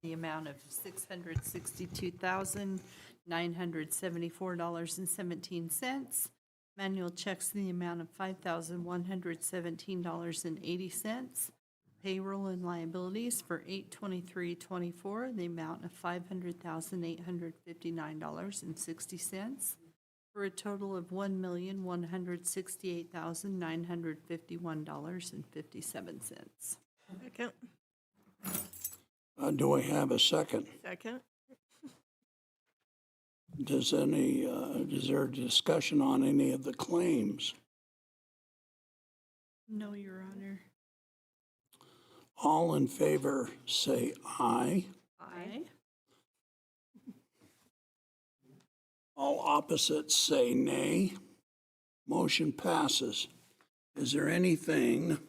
the amount of $662,974.17. Manual checks in the amount of $5,117.80. Payroll and liabilities for 8/23/24, the amount of $500,859.60, for a total of $1,168,951.57. Second. Do I have a second? Second. Is there discussion on any of the claims? No, Your Honor. All in favor, say aye. Aye. All opposites, say nay. Motion passes. Is there anything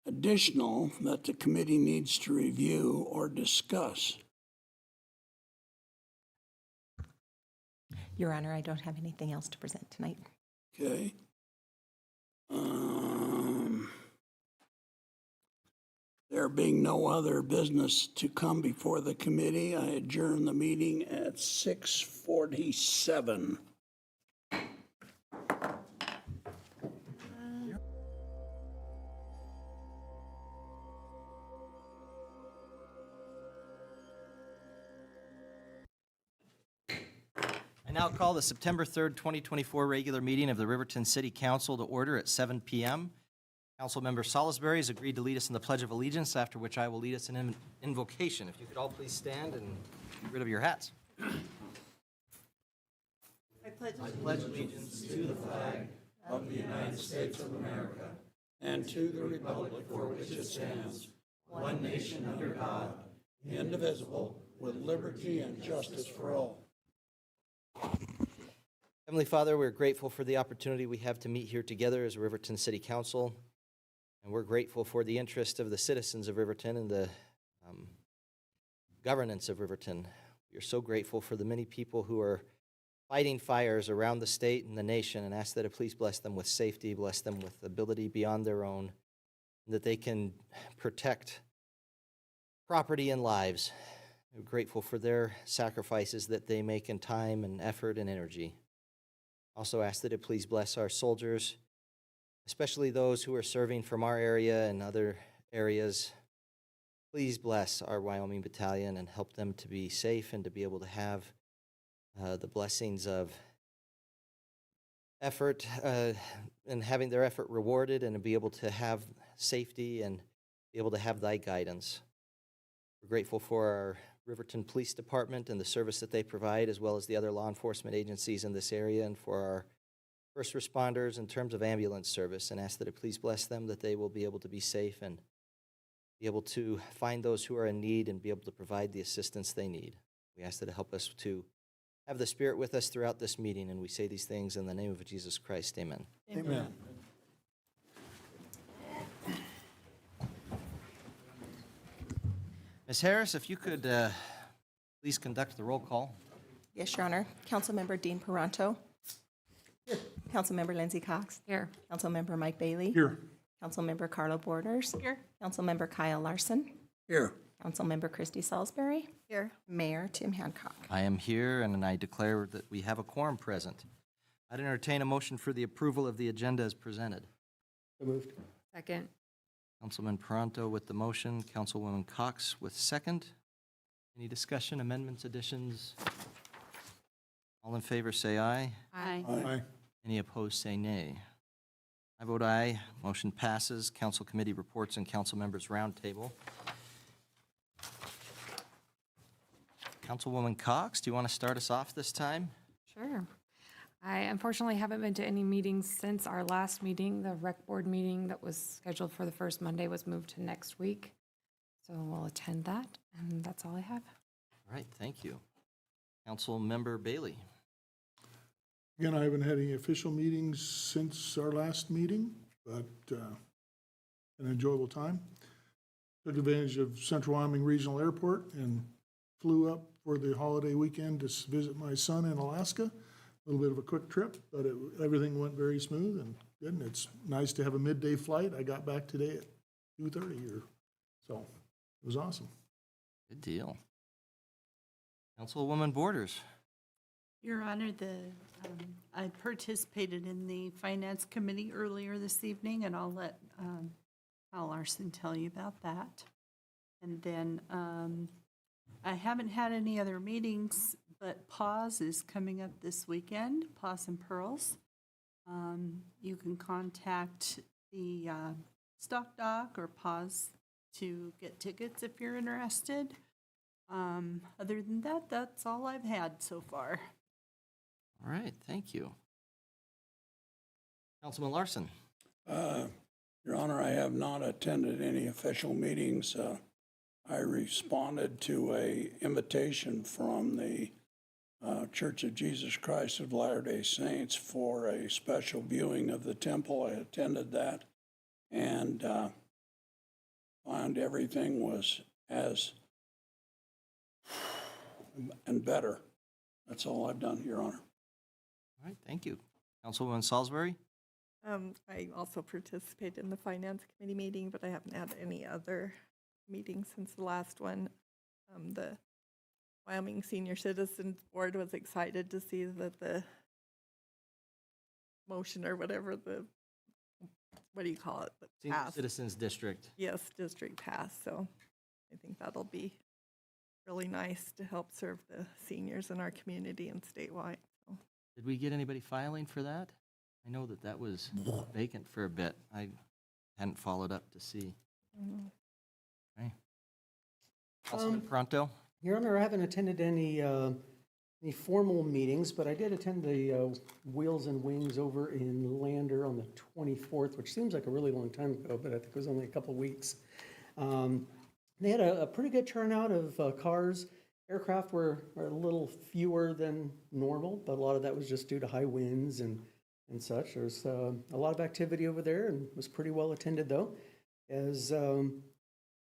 additional that the committee needs to review or discuss? Your Honor, I don't have anything else to present tonight. Okay. There being no other business to come before the committee, I adjourn the meeting at 6:47. I now call the September 3rd, 2024 regular meeting of the Riverton City Council to order at 7 p.m. Councilmember Salisbury has agreed to lead us in the Pledge of Allegiance, after which I will lead us in invocation. If you could all please stand and get rid of your hats. I pledge Allegiance to the flag of the United States of America and to the republic for which it stands, one nation under God, indivisible, with liberty and justice for all. Heavenly Father, we're grateful for the opportunity we have to meet here together as a Riverton City Council, and we're grateful for the interest of the citizens of Riverton and the governance of Riverton. We are so grateful for the many people who are fighting fires around the state and the nation, and ask that it please bless them with safety, bless them with ability beyond their own, and that they can protect property and lives. We're grateful for their sacrifices that they make in time and effort and energy. Also ask that it please bless our soldiers, especially those who are serving from our area and other areas. Please bless our Wyoming battalion and help them to be safe and to be able to have the blessings of effort and having their effort rewarded, and to be able to have safety and be able to have thy guidance. We're grateful for our Riverton Police Department and the service that they provide, as well as the other law enforcement agencies in this area, and for our first responders in terms of ambulance service, and ask that it please bless them, that they will be able to be safe and be able to find those who are in need and be able to provide the assistance they need. We ask that it help us to have the Spirit with us throughout this meeting, and we say these things in the name of Jesus Christ. Amen. Amen. Ms. Harris, if you could please conduct the roll call. Yes, Your Honor. Councilmember Dean Peranto. Here. Councilmember Lindsay Cox. Here. Councilmember Mike Bailey. Here. Councilmember Carlo Borders. Here. Councilmember Kyle Larson. Here. Councilmember Christy Salisbury. Here. Mayor Tim Hancock. I am here, and I declare that we have a quorum present. I'd entertain a motion for the approval of the agenda as presented. So moved. Second. Councilman Peranto with the motion, Councilwoman Cox with second. Any discussion, amendments, additions? All in favor say aye. Aye. Aye. Any opposed say nay. I vote aye. Motion passes. Council committee reports and council members roundtable. Councilwoman Cox, do you want to start us off this time? Sure. I unfortunately haven't been to any meetings since our last meeting. The rec board meeting that was scheduled for the first Monday was moved to next week. So we'll attend that, and that's all I have. All right, thank you. Council member Bailey. Again, I haven't had any official meetings since our last meeting, but an enjoyable time. Took advantage of Central Wyoming Regional Airport and flew up for the holiday weekend to visit my son in Alaska. A little bit of a quick trip, but everything went very smooth and good. And it's nice to have a midday flight. I got back today at 2:30 here, so it was awesome. Good deal. Councilwoman Borders. Your Honor, I participated in the Finance Committee earlier this evening, and I'll let Al Larson tell you about that. And then I haven't had any other meetings, but PAWS is coming up this weekend, PAWS and Pearls. You can contact the Stock Dock or PAWS to get tickets if you're interested. Other than that, that's all I've had so far. All right, thank you. Councilman Larson. Your Honor, I have not attended any official meetings. I responded to a invitation from the Church of Jesus Christ of Latter-day Saints for a special viewing of the temple. I attended that and found everything was as and better. That's all I've done, Your Honor. All right, thank you. Councilwoman Salisbury. I also participated in the Finance Committee meeting, but I haven't had any other meetings since the last one. The Wyoming Senior Citizens Board was excited to see that the motion or whatever what do you call it? Senior Passed. Citizens District. Yes, district passed, so I think that'll be really nice to help serve the seniors in our community and statewide. So. Did we get anybody filing for that? I know that was vacant for a bit. I hadn't followed up to see. Okay. Councilman Pronto? Your Honor, I haven't attended any formal meetings, but I did attend the Wheels and Wings over in Lander on the 24th, which seems like a really long time ago, but I think it was only a couple weeks. They had a pretty good turnout of cars. Aircraft were a little fewer than normal, but a lot of that was just due to high winds and such. There's a lot of activity over there and was pretty well attended, though. As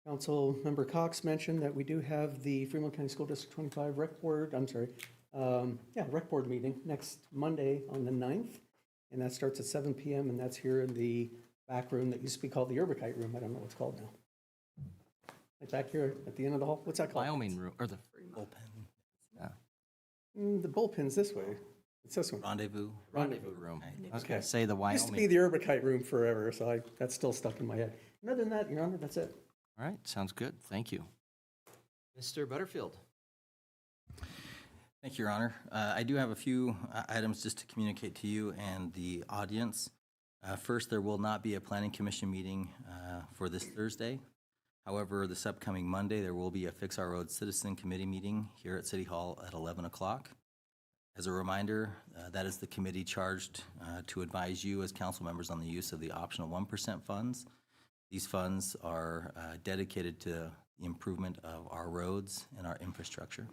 Council Member Cox mentioned, that we do have the Fremont County School District 25 Rec Board, Rec Board meeting next Monday on the 9th, and that starts at 7 p.m., and that's here in the back room that used to be called the Urbicite Room. I don't know what it's called now. Like back here at the end of the hall. What's that called? Wyoming room, or the bullpen. Yeah. The bullpen's this way. It's this one. Rendezvous room. I was Okay. going to say the Used to be Wyoming. the Urbicite Room forever, so that's still stuck in my head. And other than that, Your Honor, that's it. All right, sounds good. Thank you. Mr. Butterfield. Thank you, Your Honor. I do have a few items just to communicate to you and the audience. First, there will not be a Planning Commission meeting for this Thursday. However, this upcoming Monday, there will be a Fix Our Roads Citizen Committee meeting here at City Hall at 11 o'clock. As a reminder, that is the committee charged to advise you as council members on the use of the optional 1% funds. These funds are dedicated to the improvement of our roads and our infrastructure.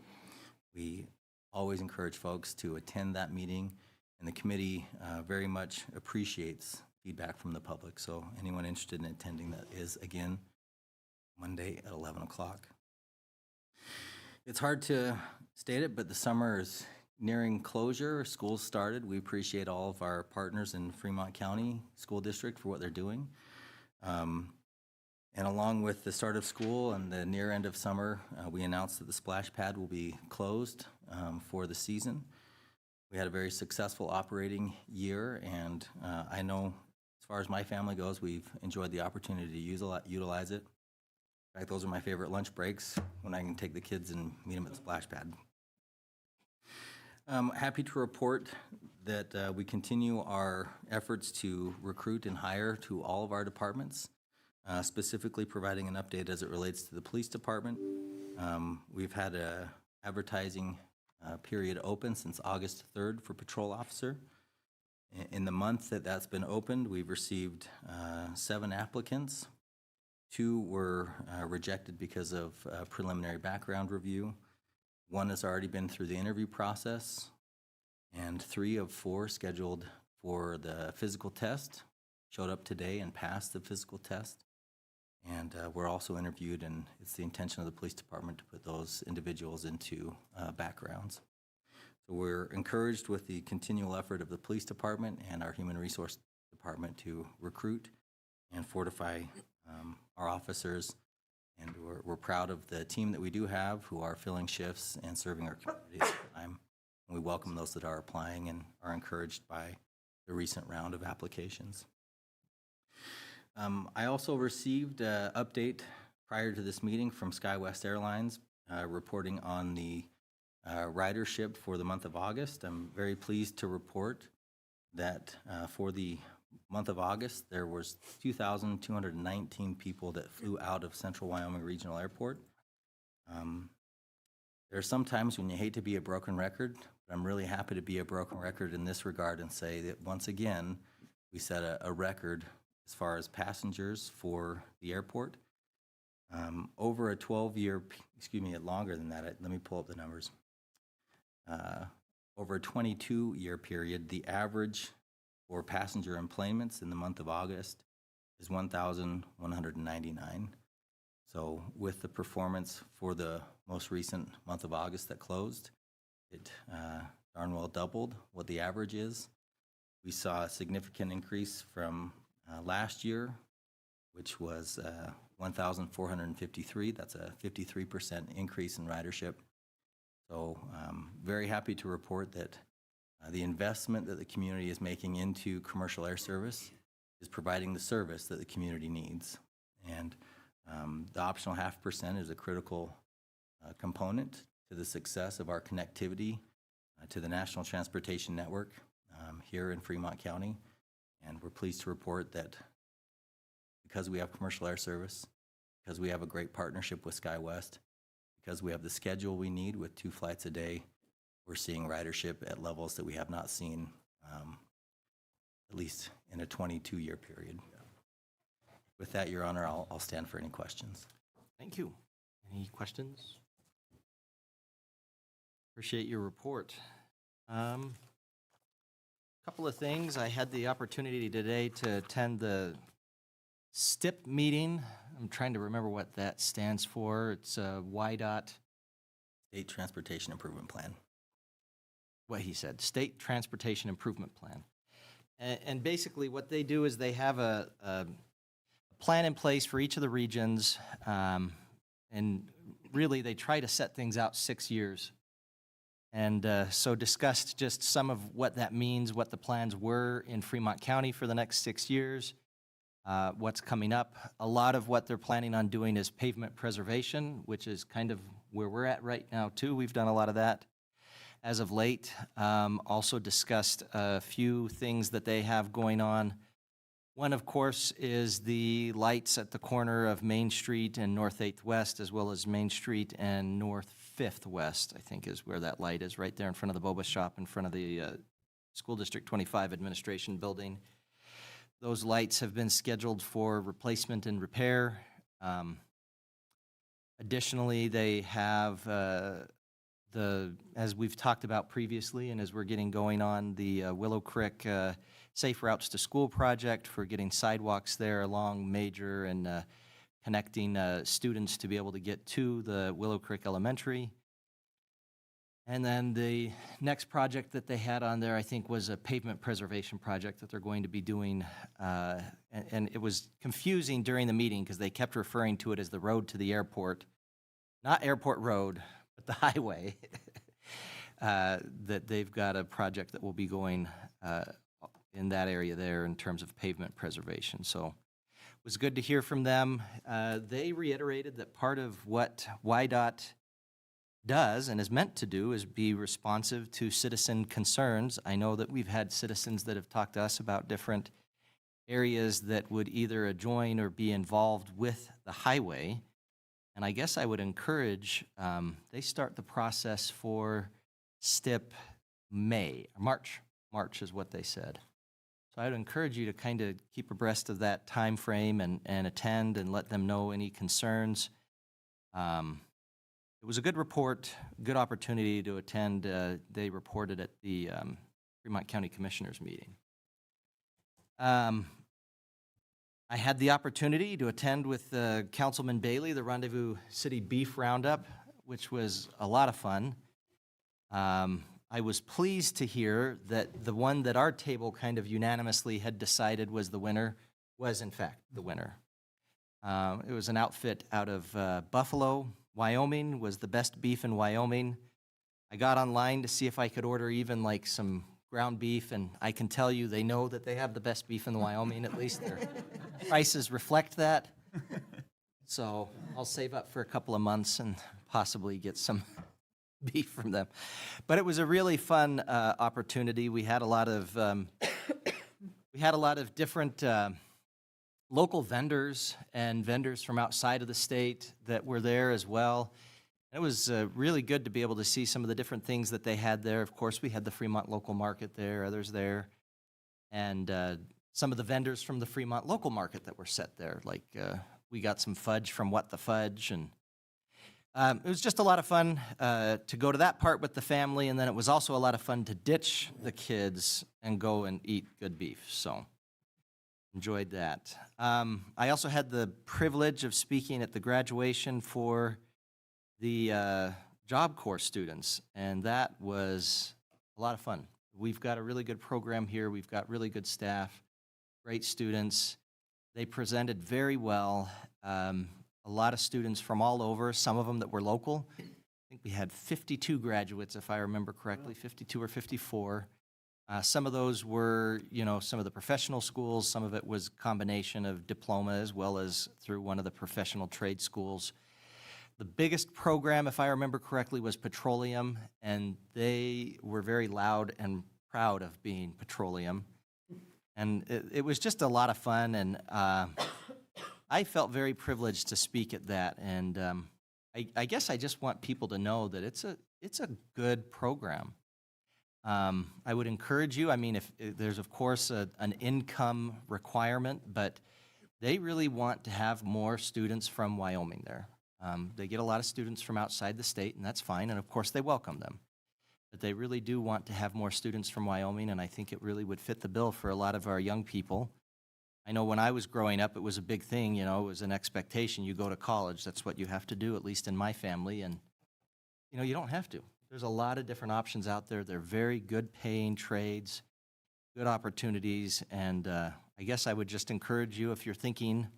We always encourage folks to attend that meeting, and the committee very much appreciates feedback from the public. So anyone interested in attending that is, again, Monday at 11 o'clock. It's hard to state it, but the summer is nearing closure. School's started. We appreciate all of our partners in Fremont County School District for what they're doing. And along with the start of school and the near end of summer, we announced that the splash pad will be closed for the season. We had a very successful operating year, and I know as far as my family goes, we've enjoyed the opportunity to utilize it. In fact, those are my favorite lunch breaks, when I can take the kids and meet them at the splash pad. Happy to report that we continue our efforts to recruit and hire to all of our departments, specifically providing an update as it relates to the police department. We've had a advertising period open since August 3rd for patrol officer. In the month that's been opened, we've received 7 applicants. 2 were rejected because of preliminary background review. 1 has already been through the interview process, and 3 of 4 scheduled for the physical test showed up today and passed the physical test. And we're also interviewed, and it's the intention of the police department to put those individuals into backgrounds. So we're encouraged with the continual effort of the police department and our human resource department to recruit and fortify our officers And we're proud of the team that we do have who are filling shifts and serving our community at the time. And we welcome those that are applying and are encouraged by the recent round of applications. I also received an update prior to this meeting from SkyWest Airlines reporting on the ridership for the month of August. I'm very pleased to report that for the month of August, there was 2,219 people that flew out of Central Wyoming Regional Airport. There are some times when you hate to be a broken record, but I'm really happy to be a broken record in this regard and say that once again, we set a record as far as passengers for the airport. Over a 12-year, longer than that, let me pull up the numbers. Over a 22-year period, the average for passenger enplanements in the month of August is 1,199. So with the performance for the most recent month of August that closed, it darn well doubled what the average is. We saw a significant increase from last year, which was 1,453. That's a 53% increase in ridership. So very happy to report that the investment that the community is making into commercial air service is providing the service that the community needs. And the optional 0.5% is a critical component to the success of our connectivity to the National Transportation Network here in Fremont County. And we're pleased to report that because we have commercial air service, because we have a great partnership with SkyWest, because we have the schedule we need with 2 flights a day, we're seeing ridership at levels that we have not seen at least in a 22-year period. With that, Your Honor, I'll stand for any questions. Thank you. Any questions? Appreciate your report. Couple of things. I had the opportunity today to attend the STIP meeting. I'm trying to remember what that stands for. It's WYDOT. State Transportation Improvement Plan. What he said, State Transportation Improvement Plan. And basically what they do is they have a plan in place for each of the regions, and really they try to set things out 6 years. And so discussed just some of what that means, what the plans were in Fremont County for the next 6 years, what's coming up. A lot of what they're planning on doing is pavement preservation, which is kind of where we're at right now too. We've done a lot of that as of late. Also discussed a few things that they have going on. One, of course, is the lights at the corner of Main Street and North 8th West, as well as Main Street and North 5th West, I think is where that light is, right there in front of the boba shop, in front of the School District 25 Administration Building. Those lights have been scheduled for replacement and repair. Additionally, they have as we've talked about previously, and as we're getting going on, the Willow Creek Safe Routes to School project for getting sidewalks there along Major and connecting students to be able to get to the Willow Creek Elementary. And then the next project that they had on there, I think, was a pavement preservation project that they're going to be doing. And it was confusing during the meeting because they kept referring to it as the road to the airport. Not Airport Road, but the highway. That they've got a project that will be going in that area there in terms of pavement preservation. So it was good to hear from them. They reiterated that part of what WYDOT does and is meant to do is be responsive to citizen concerns. I know that we've had citizens that have talked to us about different areas that would either adjoin or be involved with the highway. And I guess I would encourage, they start the process for STIP March is what they said. So I would encourage you to kind of keep abreast of that time frame and attend and let them know any concerns. It was a good report, good opportunity to attend. They reported at the Fremont County Commissioners meeting. I had the opportunity to attend with Councilman Bailey, the Rendezvous City Beef Roundup, which was a lot of fun. I was pleased to hear that the one that our table kind of unanimously had decided was the winner was in fact the winner. It was an outfit out of Buffalo, Wyoming, was the best beef in Wyoming. I got online to see if I could order even like some ground beef, and I can tell you they know that they have the best beef in Wyoming, at least their prices reflect that. So I'll save up for a couple of months and possibly get some beef from them. But it was a really fun opportunity. We had a lot of different local vendors and vendors from outside of the state that were there as well. It was really good to be able to see some of the different things that they had there. Of course, we had the Fremont local market there, others there, and some of the vendors from the Fremont local market that were set there. Like we got some fudge from What the Fudge, and it was just a lot of fun to go to that part with the family, and then it was also a lot of fun to ditch the kids and go and eat good beef. So enjoyed that. I also had the privilege of speaking at the graduation for the Job Corps students, and that was a lot of fun. We've got a really good program here. We've got really good staff, great students. They presented very well. A lot of students from all over, some of them that were local. I think we had 52 graduates, if I remember correctly, 52 or 54. Some of those were, some of the professional schools. Some of it was a combination of diploma as well as through one of the professional trade schools. The biggest program, if I remember correctly, was petroleum, and they were very loud and proud of being petroleum. And it was just a lot of fun, and I felt very privileged to speak at that. And I guess I just want people to know that it's a good program. I would encourage you, if there's, of course, an income requirement, but they really want to have more students from Wyoming there. They get a lot of students from outside the state, and that's fine, and of course they welcome them. But they really do want to have more students from Wyoming, and I think it really would fit the bill for a lot of our young people. I know when I was growing up, it was a big thing, it was an expectation. You go to college, that's what you have to do, at least in my family, and you don't have to. There's a lot of different options out there. They're very good paying trades, good opportunities, and I guess I would just encourage you, if you're thinking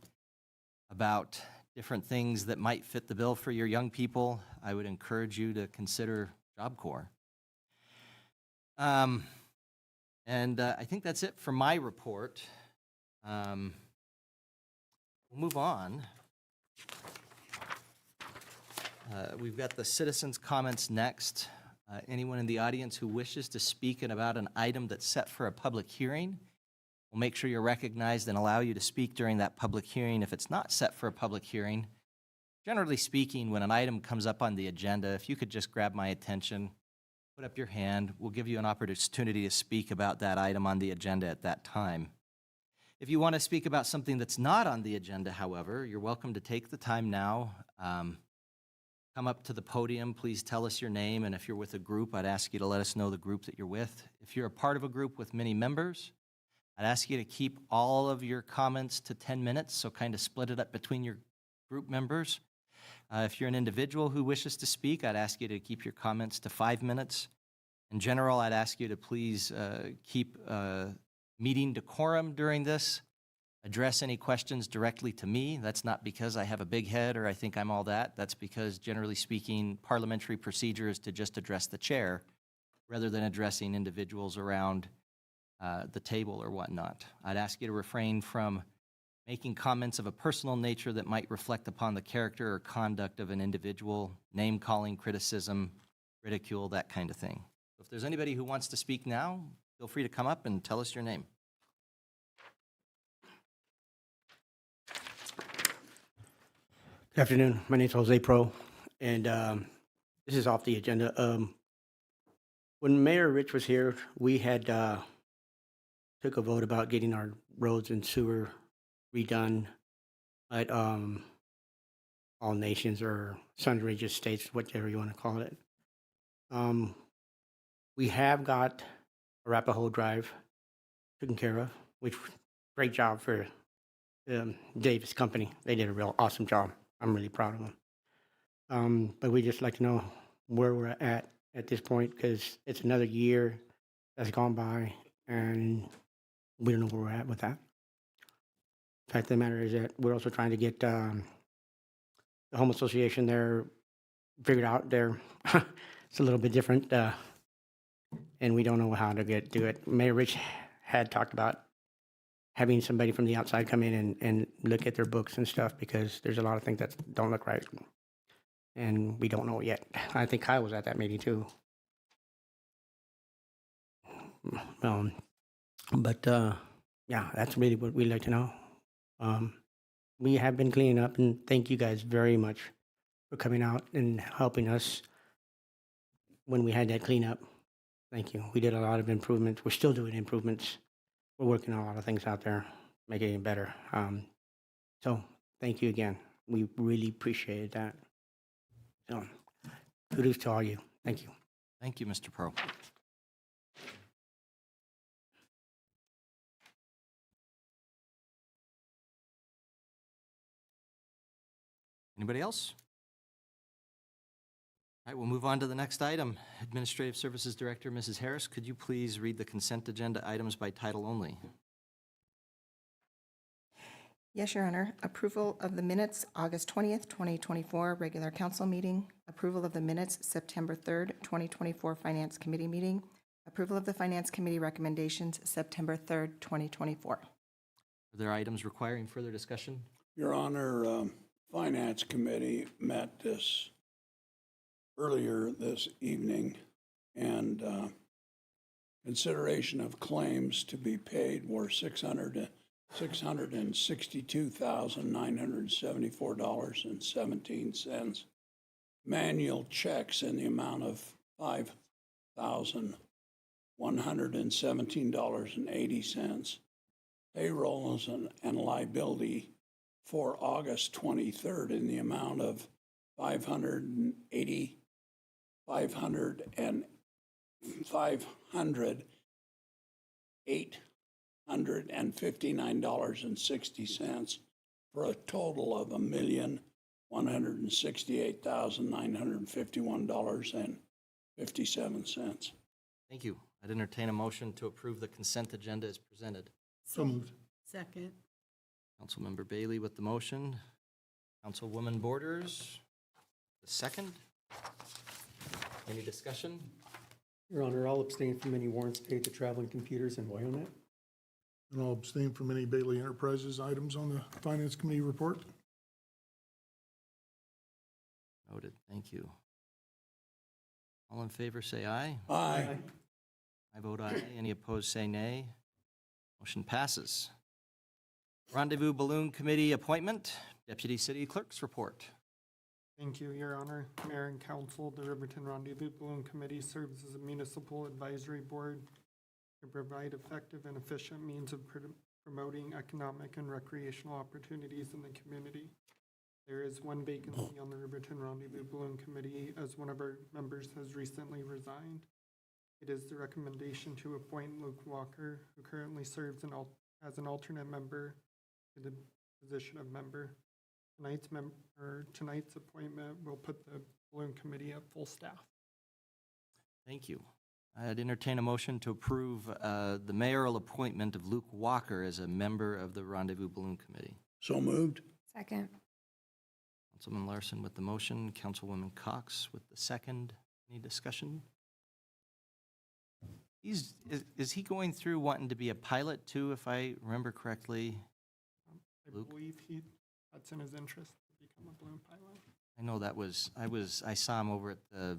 about different things that might fit the bill for your young people, I would encourage you to consider Job Corps. And I think that's it for my report. We'll move on. We've got the citizens' comments next. Anyone in the audience who wishes to speak about an item that's set for a public hearing, we'll make sure you're recognized and allow you to speak during that public hearing. If it's not set for a public hearing, generally speaking, when an item comes up on the agenda, if you could just grab my attention, put up your hand, we'll give you an opportunity to speak about that item on the agenda at that time. If you want to speak about something that's not on the agenda, however, you're welcome to take the time now. Come up to the podium, please tell us your name, and if you're with a group, I'd ask you to let us know the group that you're with. If you're a part of a group with many members, I'd ask you to keep all of your comments to 10 minutes, so kind of split it up between your group members. If you're an individual who wishes to speak, I'd ask you to keep your comments to 5 minutes. In general, I'd ask you to please keep meeting decorum during this. Address any questions directly to me. That's not because I have a big head or I think I'm all that. That's because, generally speaking, parliamentary procedure is to just address the chair rather than addressing individuals around the table or whatnot. I'd ask you to refrain from making comments of a personal nature that might reflect upon the character or conduct of an individual, name-calling, criticism, ridicule, that kind of thing. So if there's anybody who wants to speak now, feel free to come up and tell us your name. Good afternoon. My name is Jose Pro, and this is off the agenda. When Mayor Rich was here, we had took a vote about getting our roads and sewer redone at all nations or sundry states, whatever you want to call it. We have got Arapahoe Drive taken care of, which great job for Davis Company. They did a real awesome job. I'm really proud of them. But we just like to know where we're at this point, because it's another year that's gone by and we don't know where we're at with that. Fact of the matter is that we're also trying to get the home association there figured out there. It's a little bit different, and we don't know how to do it. Mayor Rich had talked about having somebody from the outside come in and look at their books and stuff, because there's a lot of things that don't look right, and we don't know yet. I think Kyle was at that meeting too. But yeah, that's really what we'd like to know. We have been cleaning up, and thank you guys very much for coming out and helping us when we had that cleanup. Thank you. We did a lot of improvements. We're still doing improvements. We're working on a lot of things out there, making it better. So thank you again. We really appreciate that. So kudos to all you. Thank you. Thank you, Mr. Pro. Anybody else? All right, we'll move on to the next item. Administrative Services Director, Mrs. Harris, could you please read the consent agenda items by title only? Yes, Your Honor. Approval of the minutes, August 20th, 2024, regular council meeting. Approval of the minutes, September 3rd, 2024, Finance Committee meeting. Approval of the Finance Committee recommendations, September 3rd, 2024. Are there items requiring further discussion? Your Honor, Finance Committee met earlier this evening, and consideration of claims to be paid were $662,974.17. Manual checks in the amount of $5,117.80. Payrolls and liability for August 23rd in the amount of $859.60 for a total of $1,168,951.57. Thank you. I'd entertain a motion to approve the consent agenda as presented. So moved. Second. Councilmember Bailey with the motion. Councilwoman Borders, the second. Any discussion? Your Honor, I'll abstain from any warrants paid to Traveling Computers and WYOMING. And I'll abstain from any Bailey Enterprises items on the Finance Committee report. Noted. Thank you. All in favor, say aye. Aye. I vote aye. Any opposed, say nay. Motion passes. Rendezvous Balloon Committee appointment, Deputy City Clerk's report. Thank you, Your Honor. Mayor and Council, the Riverton Rendezvous Balloon Committee serves as a municipal advisory board to provide effective and efficient means of promoting economic and recreational opportunities in the community. There is one vacancy on the Riverton Rendezvous Balloon Committee, as one of our members has recently resigned. It is the recommendation to appoint Luke Walker, who currently serves as an alternate member to the position of member. Tonight's appointment will put the balloon committee at full staff. Thank you. I'd entertain a motion to approve the mayoral appointment of Luke Walker as a member of the Rendezvous Balloon Committee. So moved. Second. Councilman Larson with the motion, Councilwoman Cox with the second. Any discussion? Is he going through wanting to be a pilot too, if I remember correctly? I Luke? believe that's in his interest to become a balloon pilot. I know that I saw him over at the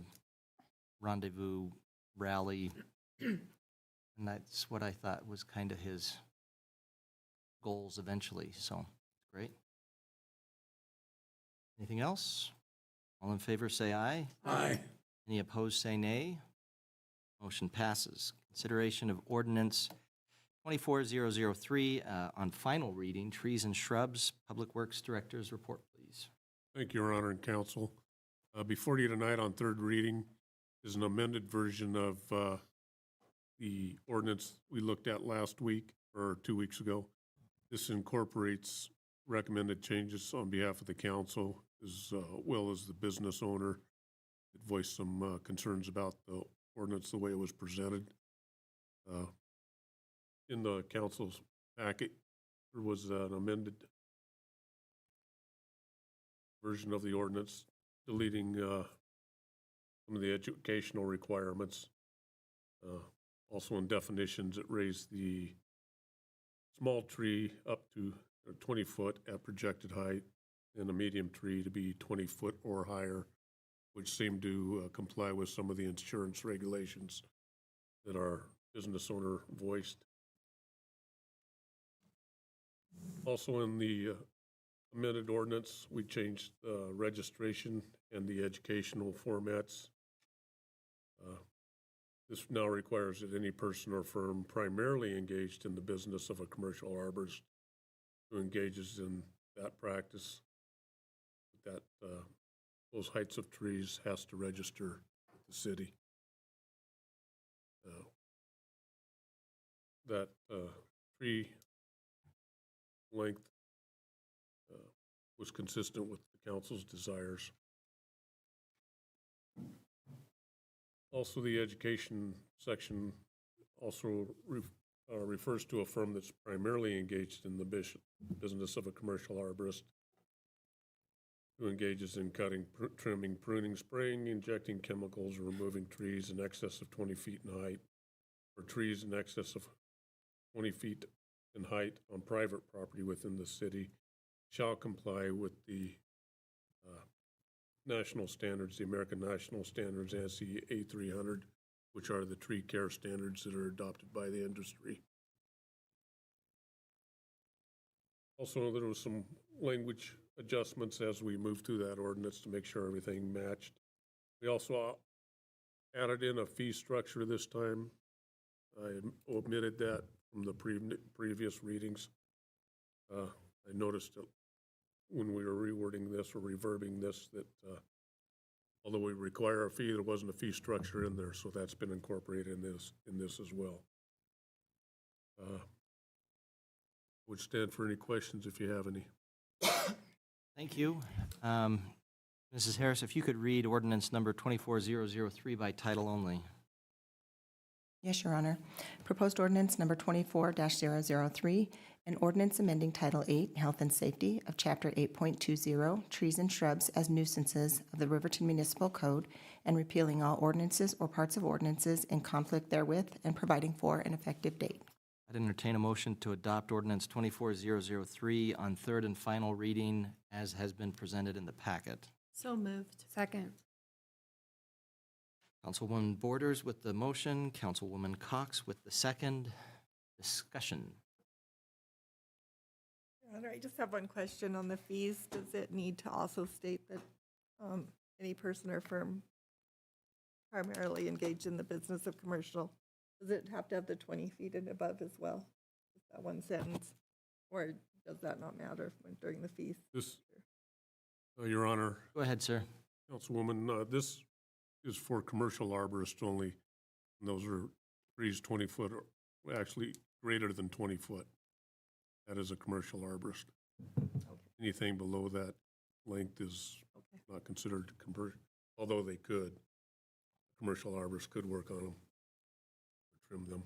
Rendezvous rally, and that's what I thought was kind of his goals eventually, so great. Anything else? All in favor, say aye. Aye. Any opposed, say nay. Motion passes. Consideration of ordinance 24003 on final reading, trees and shrubs. Public Works Director's report, please. Thank you, Your Honor and Council. Before you tonight on third reading is an amended version of the ordinance we looked at last week or 2 weeks ago. This incorporates recommended changes on behalf of the council, as well as the business owner that voiced some concerns about the ordinance the way it was presented. In the council's packet, there was an amended version of the ordinance deleting some of the educational requirements. Also in definitions, it raised the small tree up to 20 foot at projected height and a medium tree to be 20 foot or higher, which seemed to comply with some of the insurance regulations that our business owner voiced. Also in the amended ordinance, we changed the registration and the educational formats. This now requires that any person or firm primarily engaged in the business of a commercial arborist who engages in that practice, that those heights of trees has to register with the city. That tree length was consistent with the council's desires. Also, the education section also refers to a firm that's primarily engaged in the business of a commercial arborist who engages in cutting, trimming, pruning, spraying, injecting chemicals, or removing trees in excess of 20 feet in height, or trees in excess of 20 feet in height on private property within the city shall comply with the national standards, the American National Standards, ANSI A300, which are the tree care standards that are adopted by the industry. Also, there was some language adjustments as we moved through that ordinance to make sure everything matched. We also added in a fee structure this time. I omitted that from the previous readings. I noticed that when we were rewording this or reverbing this that although we require a fee, there wasn't a fee structure in there, so that's been incorporated in this as well. Would stand for any questions if you have any. Thank you. Mrs. Harris, if you could read ordinance number 24003 by title only. Yes, Your Honor. Proposed ordinance number 24-003, an ordinance amending Title 8, Health and Safety of Chapter 8.20, Trees and Shrubs as Nuisances of the Riverton Municipal Code, and repealing all ordinances or parts of ordinances in conflict therewith, and providing for an effective date. I'd entertain a motion to adopt ordinance 24003 on third and final reading as has been presented in the packet. So moved. Second. Councilwoman Borders with the motion, Councilwoman Cox with the second. Discussion. Your Honor, I just have one question on the fees. Does it need to also state that any person or firm primarily engaged in the business of commercial, does it have to have the 20 feet and above as well? Is that one sentence? Or does that not matter during the fees? This, Your Honor. Go ahead, sir. Councilwoman, this is for commercial arborists only. And those are trees 20 foot, or actually greater than 20 foot. That is a commercial arborist. Okay. Anything below that length is not considered commercial, although they could. Commercial arborists could work on them, or trim them.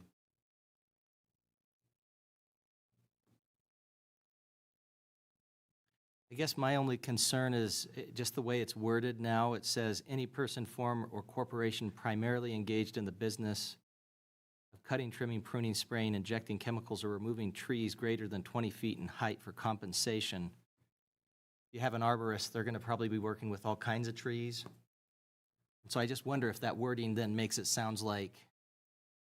I guess my only concern is just the way it's worded now. It says, any person, firm, or corporation primarily engaged in the business of cutting, trimming, pruning, spraying, injecting chemicals, or removing trees greater than 20 feet in height for compensation. If you have an arborist, they're going to probably be working with all kinds of trees. And so I just wonder if that wording then makes it sound like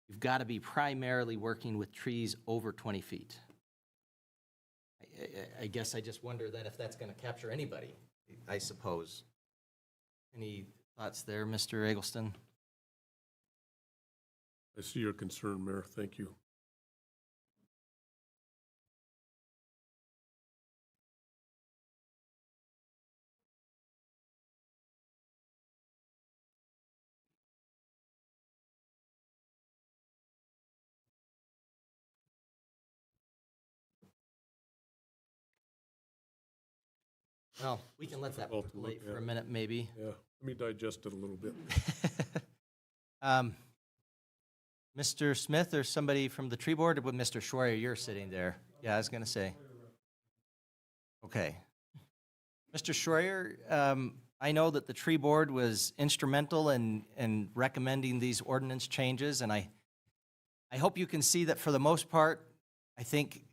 you've got to be primarily working with trees over 20 feet. I guess I just wonder that if that's going to capture anybody, I suppose. Any thoughts there, Mr. Eggleston? I see your concern, Mayor. Thank you. Well, we can let that Difficult to look percolate for a at. minute, maybe. Yeah, let me digest it a little bit. Mr. Smith or somebody from the tree board, or with Mr. Schwarrier, you're sitting there. Yeah, I was going to say. Okay. Mr. Schroyer, I know that the tree board was instrumental in recommending these ordinance changes, and I hope you can see that for the most part, I think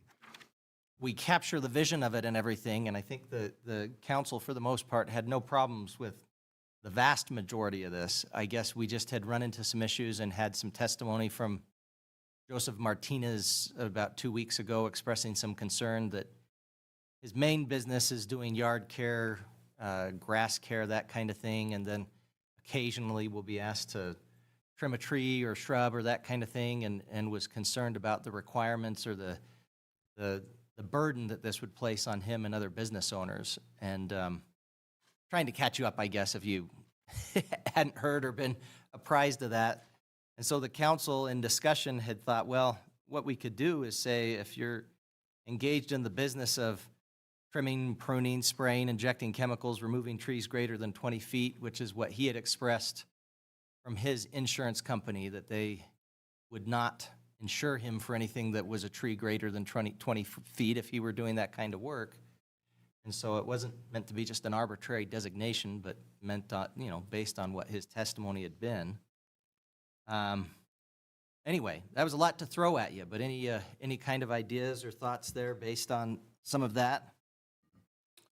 we capture the vision of it and everything, and I think the council, for the most part, had no problems with the vast majority of this. I guess we just had run into some issues and had some testimony from Joseph Martinez about 2 weeks ago expressing some concern that his main business is doing yard care, grass care, that kind of thing, and then occasionally will be asked to trim a tree or shrub or that kind of thing, and was concerned about the requirements or the burden that this would place on him and other business owners. And trying to catch you up, I guess, if you hadn't heard or been apprised of that. And so the council in discussion had thought, well, what we could do is say, if you're engaged in the business of trimming, pruning, spraying, injecting chemicals, removing trees greater than 20 feet, which is what he had expressed from his insurance company, that they would not insure him for anything that was a tree greater than 20 feet if he were doing that kind of work. And so it wasn't meant to be just an arbitrary designation, but meant, based on what his testimony had been. Anyway, that was a lot to throw at you, but any kind of ideas or thoughts there based on some of that?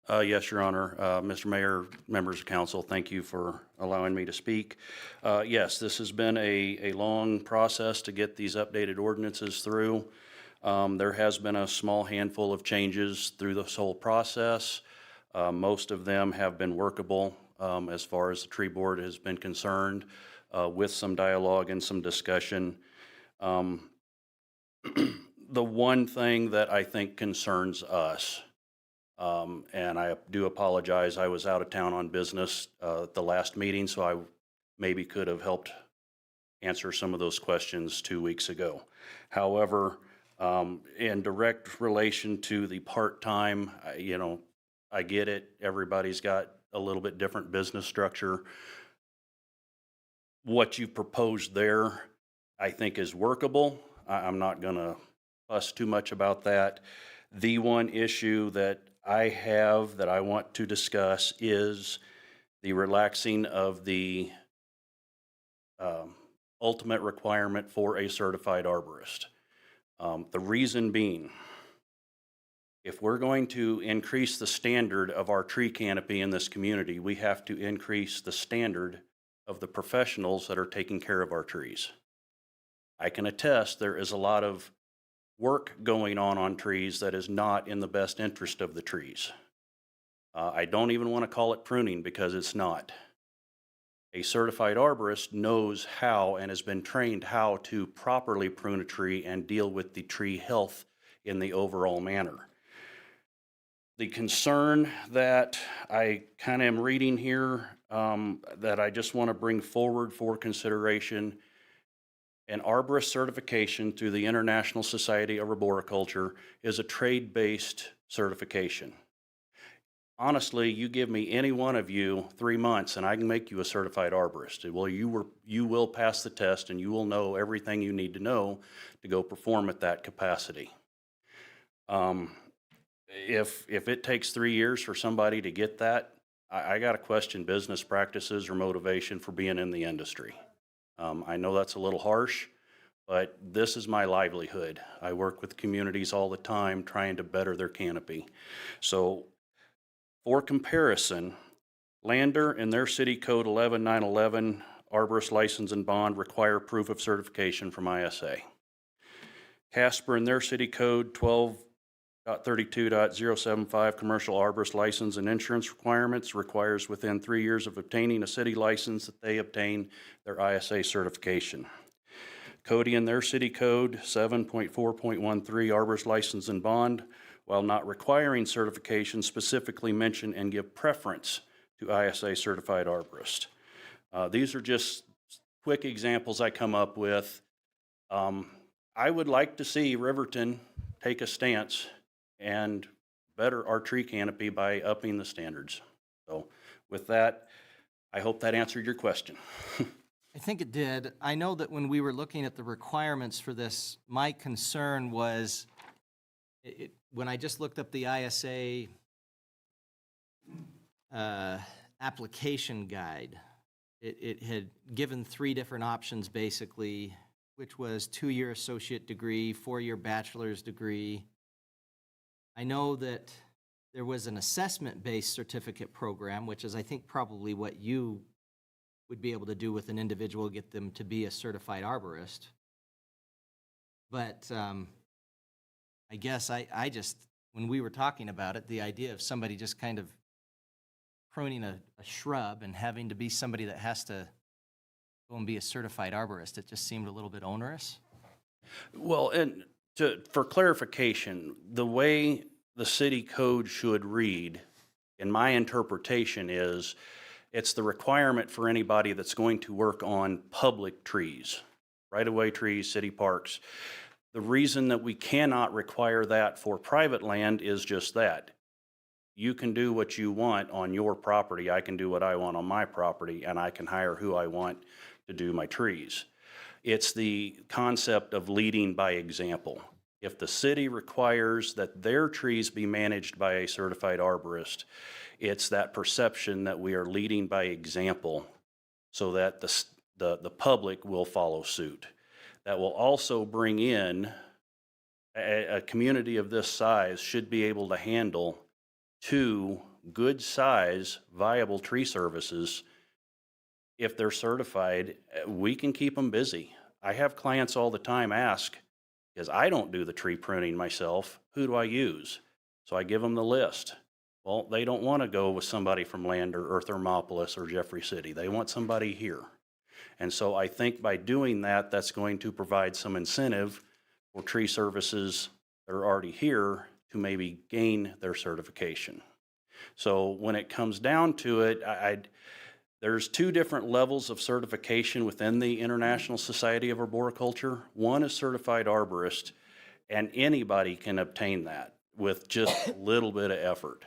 Yes, Your Honor. Mr. Mayor, members of council, thank you for allowing me to speak. Yes, this has been a long process to get these updated ordinances through. There has been a small handful of changes through this whole process. Most of them have been workable as far as the tree board has been concerned, with some dialogue and some discussion. The one thing that I think concerns us, and I do apologize, I was out of town on business at the last meeting, so I maybe could have helped answer some of those questions 2 weeks ago. However, in direct relation to the part-time, I get it. Everybody's got a little bit different business structure. What you proposed there, I think, is workable. I'm not going to fuss too much about that. The one issue that I have that I want to discuss is the relaxing of the ultimate requirement for a certified arborist. The reason being, if we're going to increase the standard of our tree canopy in this community, we have to increase the standard of the professionals that are taking care of our trees. I can attest there is a lot of work going on trees that is not in the best interest of the trees. I don't even want to call it pruning because it's not. A certified arborist knows how and has been trained how to properly prune a tree and deal with the tree health in the overall manner. The concern that I kind of am reading here that I just want to bring forward for consideration, an arborist certification through the International Society of Arboriculture is a trade-based certification. Honestly, you give me any one of you 3 months and I can make you a certified arborist. Well, you will pass the test and you will know everything you need to know to go perform at that capacity. If it takes 3 years for somebody to get that, I got to question business practices or motivation for being in the industry. I know that's a little harsh, but this is my livelihood. I work with communities all the time trying to better their canopy. So for comparison, Lander in their city code 11911, arborist license and bond require proof of certification from ISA. Casper in their city code 12.32.075, commercial arborist license and insurance requirements requires within 3 years of obtaining a city license that they obtain their ISA certification. Cody in their city code 7.4.13, arborist license and bond, while not requiring certification, specifically mention and give preference to ISA certified arborist. These are just quick examples I come up with. I would like to see Riverton take a stance and better our tree canopy by upping the standards. So with that, I hope that answered your question. I think it did. I know that when we were looking at the requirements for this, my concern was When I just looked up the ISA application guide, it had given 3 different options basically, which was 2-year associate degree, 4-year bachelor's degree. I know that there was an assessment-based certificate program, which is I think probably what you would be able to do with an individual, get them to be a certified arborist. But I guess I just, when we were talking about it, the idea of somebody just kind of pruning a shrub and having to be somebody that has to go and be a certified arborist, it just seemed a little bit onerous. Well, and for clarification, the way the city code should read, in my interpretation, is it's the requirement for anybody that's going to work on public trees, right-of-way trees, city parks. The reason that we cannot require that for private land is just that. You can do what you want on your property, I can do what I want on my property, and I can hire who I want to do my trees. It's the concept of leading by example. If the city requires that their trees be managed by a certified arborist, it's that perception that we are leading by example so that the public will follow suit. That will also bring in a community of this size should be able to handle 2 good size viable tree services. If they're certified, we can keep them busy. I have clients all the time ask, because I don't do the tree pruning myself, who do I use? So I give them the list. Well, they don't want to go with somebody from Lander or Thermopolis or Jeffrey City. They want somebody here. And so I think by doing that, that's going to provide some incentive for tree services that are already here to maybe gain their certification. So when it comes down to it, there's 2 different levels of certification within the International Society of Arboriculture. One is certified arborist, and anybody can obtain that with just a little bit of effort.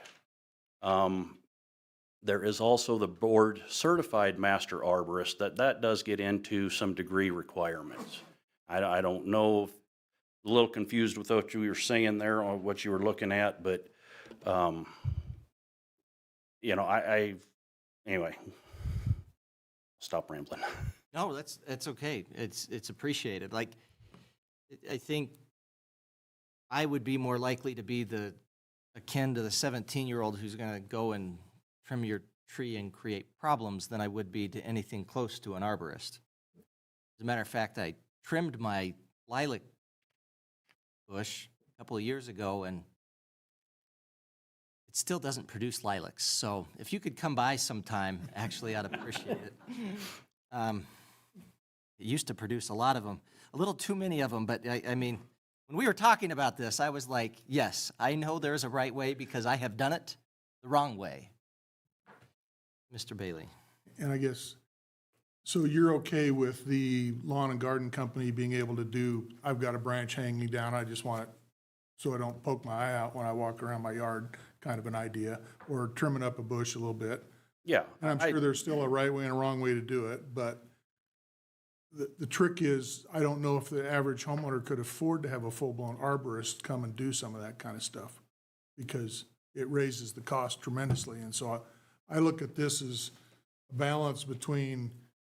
There is also the board certified master arborist that does get into some degree requirements. I don't know, a little confused with what you were saying there or what you were looking at, but you know, anyway, stop rambling. No, that's okay. It's appreciated. Like, I think I would be more likely to be akin to the 17-year-old who's going to go and trim your tree and create problems than I would be to anything close to an arborist. As a matter of fact, I trimmed my lilac bush a couple of years ago, and it still doesn't produce lilacs. So if you could come by sometime, actually, I'd appreciate it. It used to produce a lot of them, a little too many of them, but I mean, when we were talking about this, I was like, yes, I know there's a right way because I have done it the wrong way. Mr. Bailey. And I guess, so you're okay with the lawn and garden company being able to do, I've got a branch hanging down, I just want it so I don't poke my eye out when I walk around my yard, kind of an idea, or trimming up a bush a little bit. Yeah. And I'm sure there's still a right way and a wrong way to do it, but the trick is, I don't know if the average homeowner could afford to have a full-blown arborist come and do some of that kind of stuff, because it raises the cost tremendously. And so I look at this as a balance between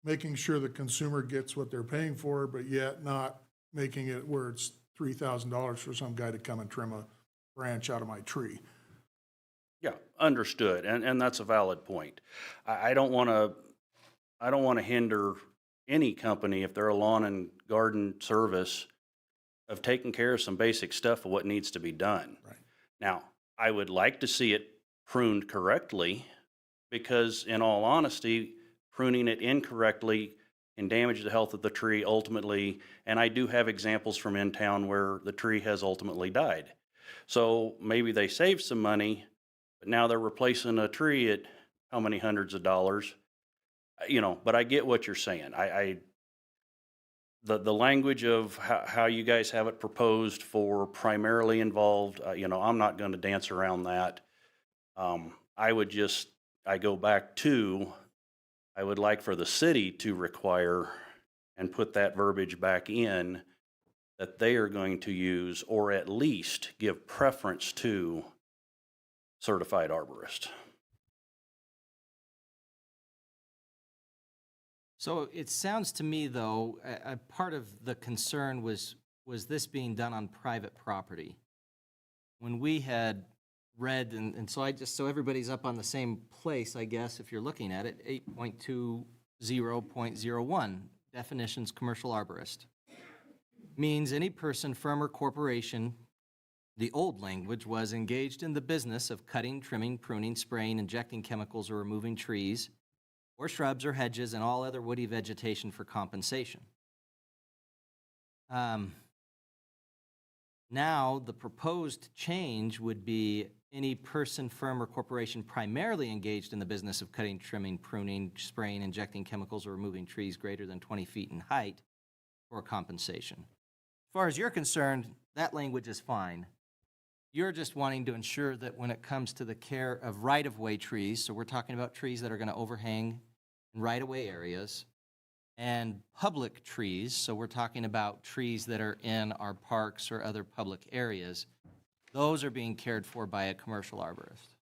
making sure the consumer gets what they're paying for, but yet not making it where it's $3,000 for some guy to come and trim a branch out of my tree. Yeah, understood, and that's a valid point. I don't want to hinder any company, if they're a lawn and garden service, of taking care of some basic stuff of what needs to be done. Right. Now, I would like to see it pruned correctly, because in all honesty, pruning it incorrectly can damage the health of the tree ultimately, and I do have examples from in town where the tree has ultimately died. So maybe they saved some money, but now they're replacing a tree at how many hundreds of dollars, you know, but I get what you're saying. The language of how you guys have it proposed for primarily involved, you know, I'm not going to dance around that. I go back to, I would like for the city to require and put that verbiage back in that they are going to use or at least give preference to certified arborist. So it sounds to me, though, a part of the concern was this being done on private property? When we had read, and so so everybody's up on the same place, I guess, if you're looking at it, 8.20.01, definitions, commercial arborist. Means any person, firm, or corporation, the old language was engaged in the business of cutting, trimming, pruning, spraying, injecting chemicals, or removing trees, or shrubs or hedges and all other woody vegetation for compensation. Now, the proposed change would be any person, firm, or corporation primarily engaged in the business of cutting, trimming, pruning, spraying, injecting chemicals, or removing trees greater than 20 feet in height for compensation. As far as you're concerned, that language is fine. You're just wanting to ensure that when it comes to the care of right-of-way trees, so we're talking about trees that are going to overhang in right-of-way areas, and public trees, so we're talking about trees that are in our parks or other public areas, those are being cared for by a commercial arborist.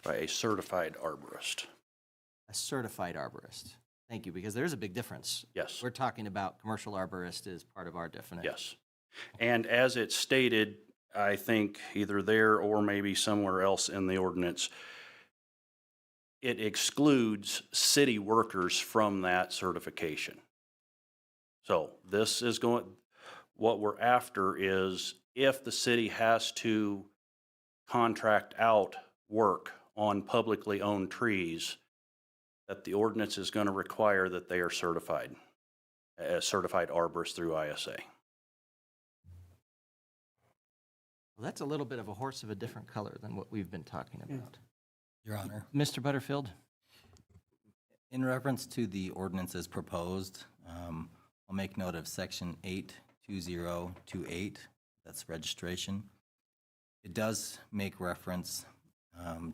By a certified arborist. A certified arborist. Thank you, because there's a big difference. Yes. We're talking about commercial arborist as part of our definition. Yes. And as it's stated, I think either there or maybe somewhere else in the ordinance, it excludes city workers from that certification. So this is what we're after is if the city has to contract out work on publicly owned trees, that the ordinance is going to require that they are certified, as certified arborists through ISA. Well, that's a little bit of a horse of a different color than what we've been talking about. Your Honor. Mr. Butterfield? In reference to the ordinance as proposed, I'll make note of section 82028, that's registration. It does make reference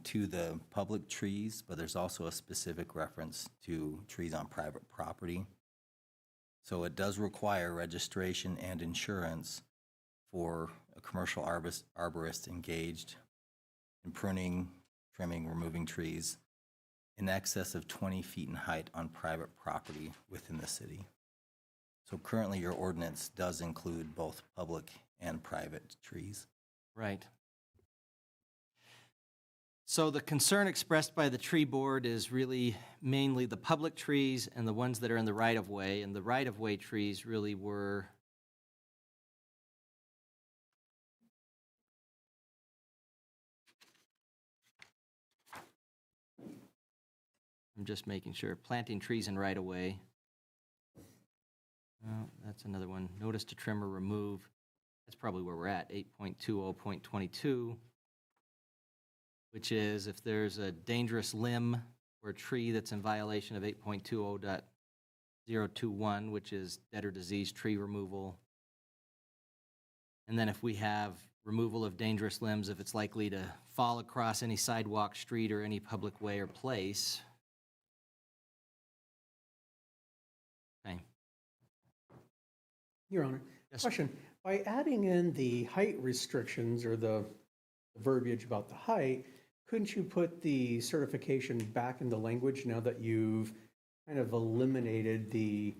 to the public trees, but there's also a specific reference to trees on private property. So it does require registration and insurance for a commercial arborist engaged in pruning, trimming, removing trees in excess of 20 feet in height on private property within the city. So currently your ordinance does include both public and private trees. Right. So the concern expressed by the tree board is really mainly the public trees and the ones that are in the right-of-way, and the right-of-way trees really were I'm just making sure. Planting trees in right-of-way. Oh, that's another one. Notice to trim or remove. That's probably where we're at, 8.20.22, which is if there's a dangerous limb or tree that's in violation of 8.20.021, which is dead or diseased tree removal. And then if we have removal of dangerous limbs, if it's likely to fall across any sidewalk, street, or any public way or place. Okay. Your Honor, Yes. question. By adding in the height restrictions or the verbiage about the height, couldn't you put the certification back in the language now that you've kind of eliminated the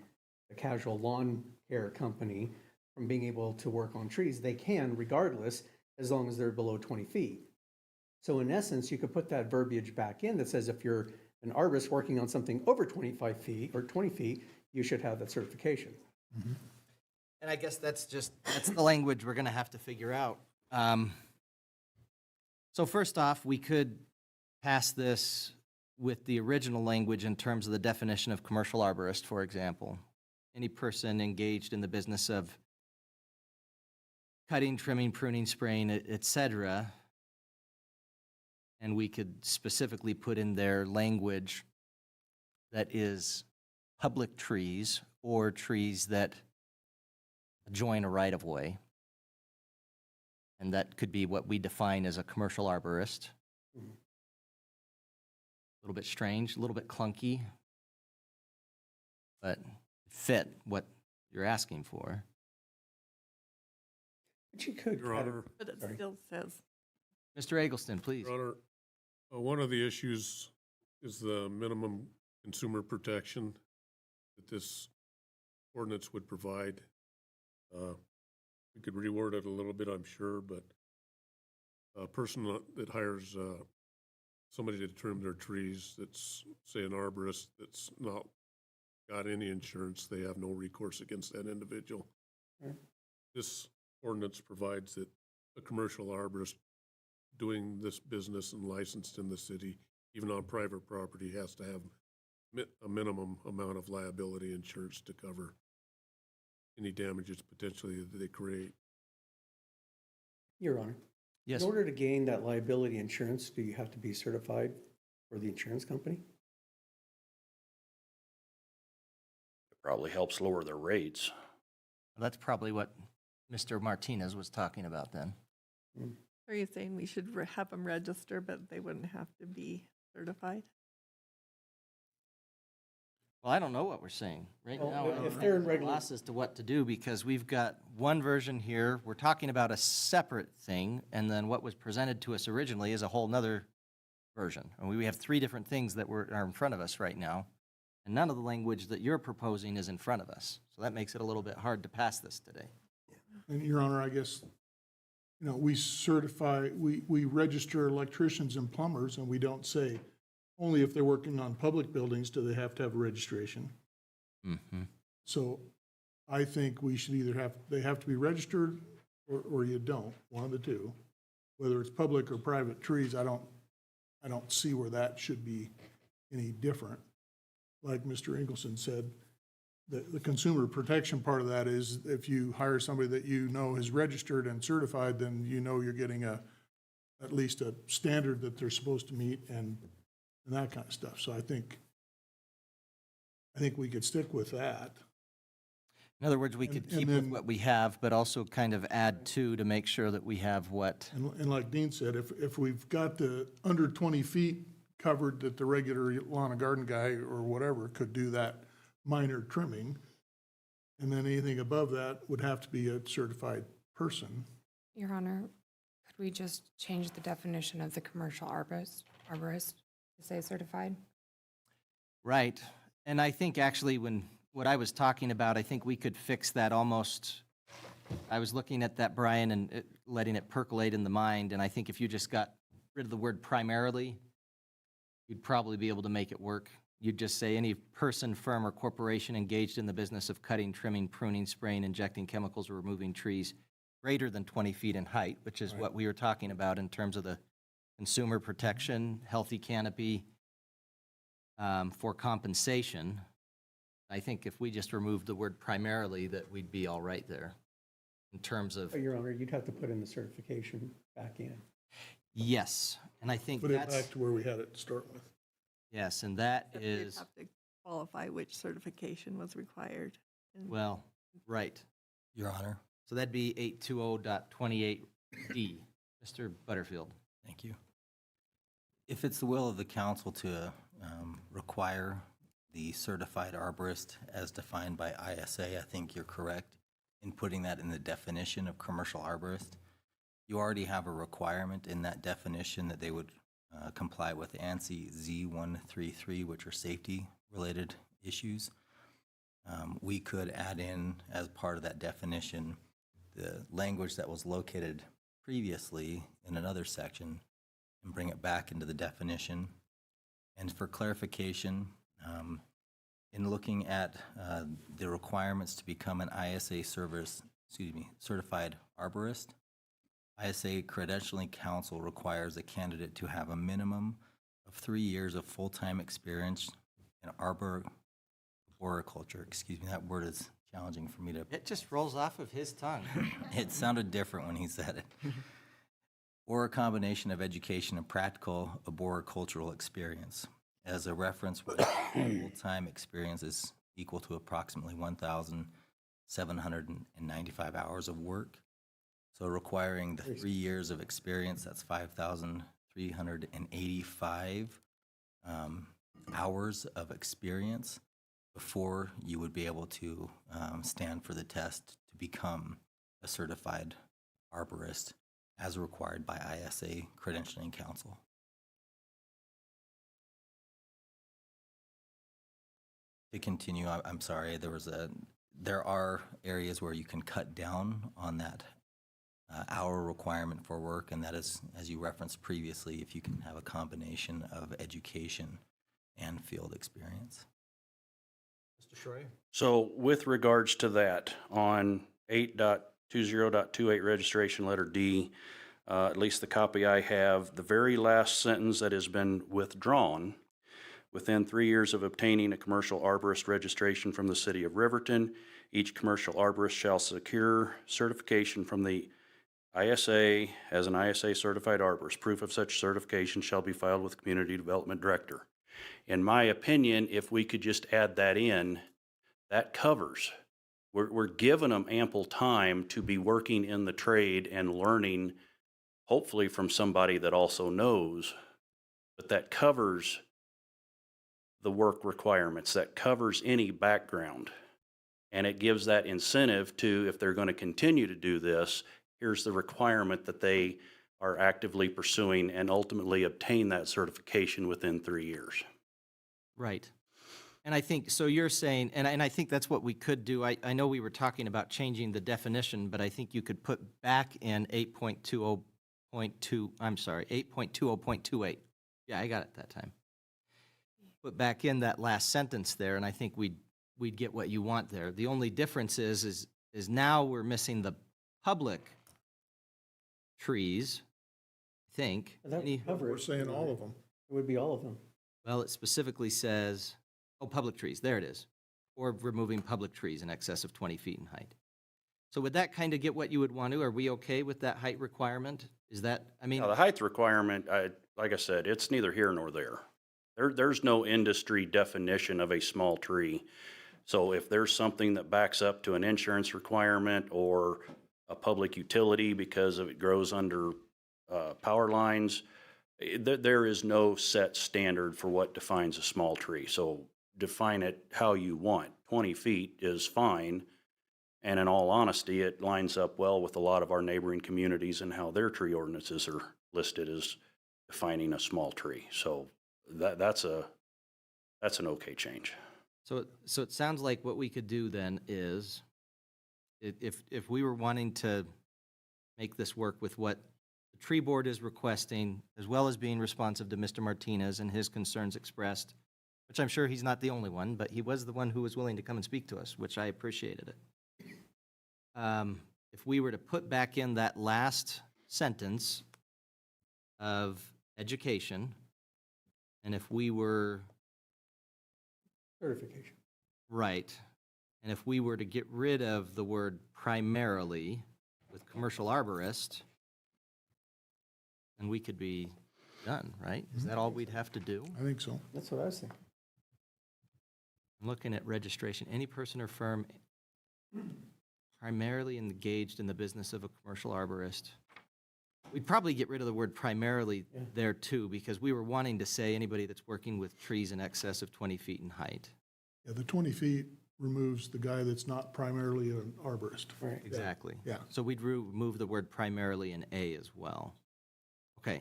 casual lawn care company from being able to work on trees? They can regardless, as long as they're below 20 feet. So in essence, you could put that verbiage back in that says if you're an arborist working on something over 25 feet or 20 feet, you should have that certification. Mm-hmm. And I guess that's the language we're going to have to figure out. So first off, we could pass this with the original language in terms of the definition of commercial arborist, for example. Any person engaged in the business of cutting, trimming, pruning, spraying, et cetera. And we could specifically put in their language that is public trees or trees that adjoin a right-of-way. And that could be what we define as a commercial arborist. A little bit strange, a little bit clunky, but fit what you're asking for. But you could. Your Honor, But it Sorry. still says, Mr. Eggleston, please. Your Honor, one of the issues is the minimum consumer protection that this ordinance would provide. We could reword it a little bit, I'm sure, but a person that hires somebody to trim their trees, that's, say, an arborist, that's not got any insurance, they have no recourse against that individual. Right. This ordinance provides that a commercial arborist doing this business and licensed in the city, even on private property, has to have a minimum amount of liability insurance to cover any damages potentially that they create. Your Honor. Yes. In order to gain that liability insurance, do you have to be certified for the insurance company? It probably helps lower their rates. That's probably what Mr. Martinez was talking about then. are you saying we should have them register, but they wouldn't have to be certified? Well, I don't know what we're saying. Right Well, now, if I'm they're in at a regular- loss as to what to do because we've got one version here. We're talking about a separate thing, and then what was presented to us originally is a whole nother version. And we have three different things that are in front of us right now, and none of the language that you're proposing is in front of us. So that makes it a little bit hard to pass this today. And Your Honor, I guess, we certify, we register electricians and plumbers, and we don't say, only if they're working on public buildings do they have to have a registration. Mm-hmm. So I think we should either they have to be registered or you don't, one of the two. Whether it's public or private trees, I don't see where that should be any different. Like Mr. Ingleson said, the consumer protection part of that is if you hire somebody that you know is registered and certified, then you know you're getting at least a standard that they're supposed to meet and that kind of stuff. So I think we could stick with that. In other words, we could And keep with then- what we have, but also kind of add to make sure that we have what. And like Dean said, if we've got the under 20 feet covered, that the regular lawn and garden guy or whatever could do that minor trimming, and then anything above that would have to be a certified person. Your Honor, could we just change the definition of the commercial arborist to say certified? Right. And I think actually what I was talking about, I think we could fix that almost. I was looking at that, Brian, and letting it percolate in the mind. And I think if you just got rid of the word primarily, you'd probably be able to make it work. You'd just say any person, firm, or corporation engaged in the business of cutting, trimming, pruning, spraying, injecting chemicals, or removing trees greater than 20 feet in height, which is what we were talking about in terms of the consumer protection, healthy canopy for compensation. I think if we just removed the word primarily, that we'd be all right there in terms of, But Your Honor, you'd have to put in the certification back in. yes. And I think Put it that's, back to where we had it to start with. yes, and that But they'd is, have to qualify which certification was required. And well, right. Your Honor. So that'd be 820.28D. Mr. Butterfield. Thank you. If it's the will of the council to require the certified arborist as defined by ISA, I think you're correct in putting that in the definition of commercial arborist. You already have a requirement in that definition that they would comply with ANSI Z133, which are safety-related issues. We could add in, as part of that definition, the language that was located previously in another section and bring it back into the definition. And for clarification, in looking at the requirements to become an ISA certified arborist, ISA Credentialing Council requires a candidate to have a minimum of 3 years of full-time experience in arboriculture. Excuse me, that word is challenging for me to. It just rolls off of his tongue. It sounded different when he said it. Or a combination of education and practical arboricultural experience. As a reference, full-time experience is equal to approximately 1,795 hours of work. So requiring the 3 years of experience, that's 5,385 hours of experience before you would be able to stand for the test to become a certified arborist as required by ISA Credentialing Council. To continue, I'm sorry, there are areas where you can cut down on that hour requirement for work, and that is, as you referenced previously, if you can have a combination of education and field experience. Mr. Schroyer? So with regards to that, on 8.20.28 registration letter D, at least the copy I have, the very last sentence that has been withdrawn, within 3 years of obtaining a commercial arborist registration from the city of Riverton, each commercial arborist shall secure certification from the ISA as an ISA certified arborist. Proof of such certification shall be filed with Community Development Director. In my opinion, if we could just add that in, that covers. We're giving them ample time to be working in the trade and learning, hopefully from somebody that also knows, but that covers the work requirements, that covers any background. And it gives that incentive to, if they're going to continue to do this, here's the requirement that they are actively pursuing and ultimately obtain that certification within 3 years. Right. And I think, so you're saying, and I think that's what we could do. I know we were talking about changing the definition, but I think you could put back in 8.20.28. Yeah, I got it that time. Put back in that last sentence there, and I think we'd get what you want there. The only difference is now we're missing the public trees, I think. That would cover We're it. saying all of them. It would be all of them. Well, it specifically says, oh, public trees, there it is. Or removing public trees in excess of 20 feet in height. So would that kind of get what you would want to? Are we okay with that height requirement? Is that, I mean, Now, the height requirement, like I said, it's neither here nor there. There's no industry definition of a small tree. So if there's something that backs up to an insurance requirement or a public utility because it grows under power lines, there is no set standard for what defines a small tree. So define it how you want. 20 feet is fine. And in all honesty, it lines up well with a lot of our neighboring communities and how their tree ordinances are listed as defining a small tree. So that's an okay change. so it sounds like what we could do then is, if we were wanting to make this work with what the tree board is requesting, as well as being responsive to Mr. Martinez and his concerns expressed, which I'm sure he's not the only one, but he was the one who was willing to come and speak to us, which I appreciated it. If we were to put back in that last sentence of education, and if we were, Certification. right, and if we were to get rid of the word primarily with commercial arborist, then we could be done, right? Is that all we'd have to do? I think so. That's what I was thinking. I'm looking at registration. Any person or firm primarily engaged in the business of a commercial arborist. We'd probably get rid of the word primarily there too, because we were wanting to say anybody that's working with trees in excess of 20 feet in height. Yeah, the 20 feet removes the guy that's not primarily an arborist. Right. Exactly. Yeah. So we'd remove the word primarily in A as well. Okay.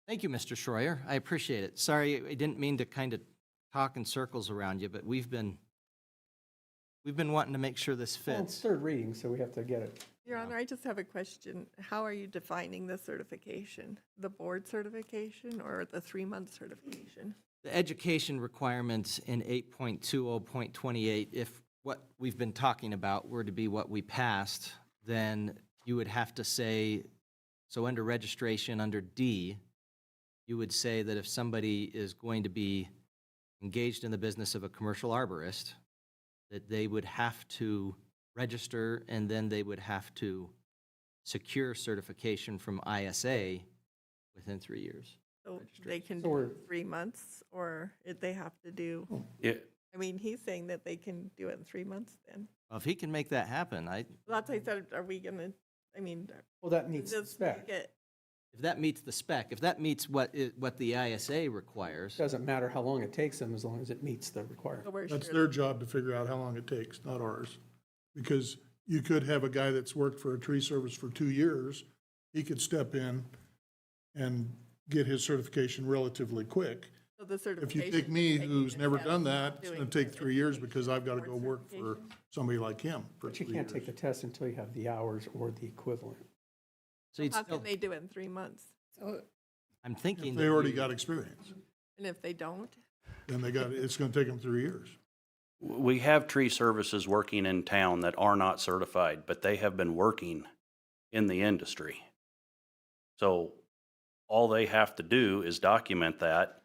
Thank you, Mr. Schroyer. I appreciate it. Sorry, I didn't mean to kind of talk in circles around you, but we've been wanting to make sure this Well, it's fits. third reading, so we have to get it. Your Honor, I just have a question. How are you defining the certification? The board certification or the 3-month certification? The education requirements in 8.20.28, if what we've been talking about were to be what we passed, then you would have to say, so under registration, under D, you would say that if somebody is going to be engaged in the business of a commercial arborist, that they would have to register and then they would have to secure certification from ISA within 3 years. So they can So do we're- it in 3 months, or if they have to do, I mean, he's saying that they can do it in 3 months then. Well, if he can make that happen, That's why I said, are we gonna, I mean, Well, that meets the just spec. make it, if that meets the spec, if that meets what the ISA requires, Doesn't matter how long it takes them, as long as it meets the requirement. so we're That's sure. their job to figure out how long it takes, not ours. Because you could have a guy that's worked for a tree service for 2 years. He could step in and get his certification relatively quick. So the If certification. you take me, is who's taking never a test, done that, it's doing gonna take the 3 years education, because I've gotta go board work for certification. somebody like him for But you 3 can't years. take the test until you have the hours or the equivalent. So you'd How still, can they do it in 3 months? So I'm thinking. They that already you- got experience, And if they don't? then it's gonna take them 3 years. We have tree services working in town that are not certified, but they have been working in the industry. So all they have to do is document that,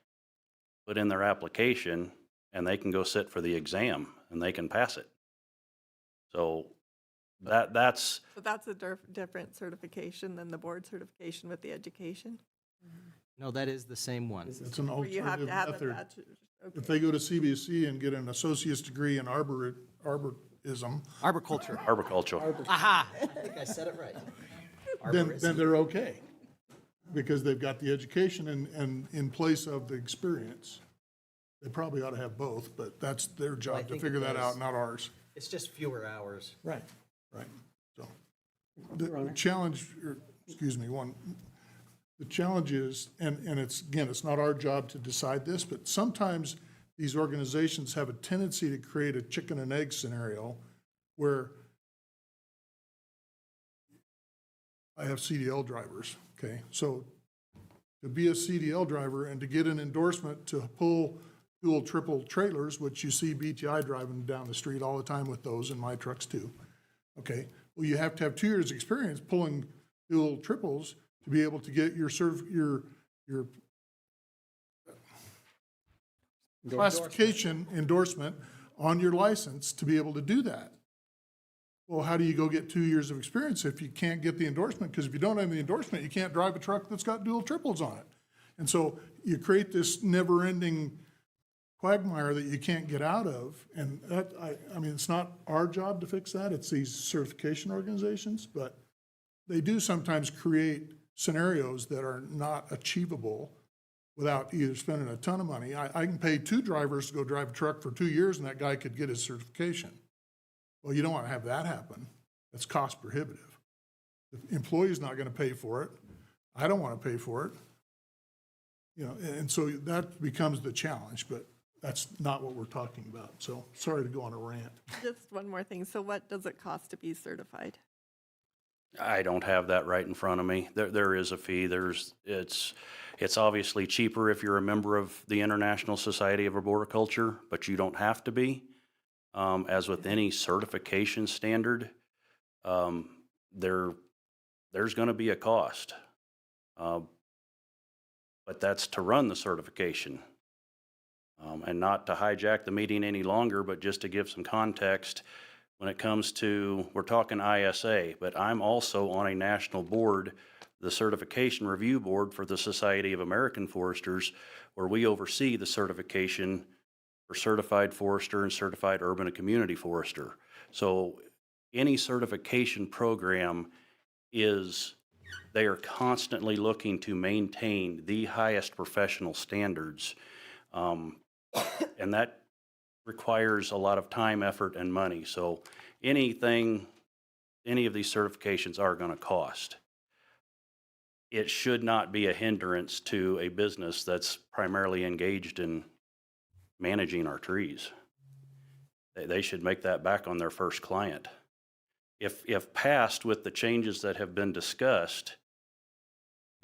put in their application, and they can go sit for the exam and they can pass it. So that's, So that's a different certification than the board certification with the education? No, that is the same one. It's an Where you have alternative to have a method. bachelor's? If Okay. they go to CBSC and get an associate's degree in arborism, Arboriculture. arboriculture. Aha! I think I said it right. then they're okay. Because they've got the education and in place of the experience. They probably ought to have both, but that's their job to think figure it that does. out, not ours. It's just fewer hours. Right. Right, so. The challenge, excuse me, the challenge is, and it's, again, it's not our job to decide this, but sometimes these organizations have a tendency to create a chicken and egg scenario where I have CDL drivers, okay? So to be a CDL driver and to get an endorsement to pull dual, triple trailers, which you see BTI driving down the street all the time with those in my trucks too, okay? Well, you have to have 2 years' experience pulling dual triples to be able to get your classification endorsement on your license to be able to do that. Well, how do you go get 2 years of experience if you can't get the endorsement? Because if you don't have the endorsement, you can't drive a truck that's got dual triples on it. And so you create this never-ending quagmire that you can't get out of. And that, I mean, it's not our job to fix that. It's these certification organizations, but they do sometimes create scenarios that are not achievable without either spending a ton of money. I can pay 2 drivers to go drive a truck for 2 years and that guy could get his certification. Well, you don't want to have that happen. That's cost prohibitive. The employee's not going to pay for it. I don't want to pay for it. You know, and so that becomes the challenge, but that's not what we're talking about. So sorry to go on a rant. Just one more thing. So what does it cost to be certified? I don't have that right in front of me. There is a fee. It's obviously cheaper if you're a member of the International Society of Arboriculture, but you don't have to be. As with any certification standard, there's going to be a cost. But that's to run the certification. And not to hijack the meeting any longer, but just to give some context, when it comes to, we're talking ISA, but I'm also on a national board, the Certification Review Board for the Society of American Foresters, where we oversee the certification for certified forester and certified urban and community forester. So any certification program they are constantly looking to maintain the highest professional standards. And that requires a lot of time, effort, and money. So any of these certifications are going to cost. It should not be a hindrance to a business that's primarily engaged in managing our trees. They should make that back on their first client. If passed with the changes that have been discussed,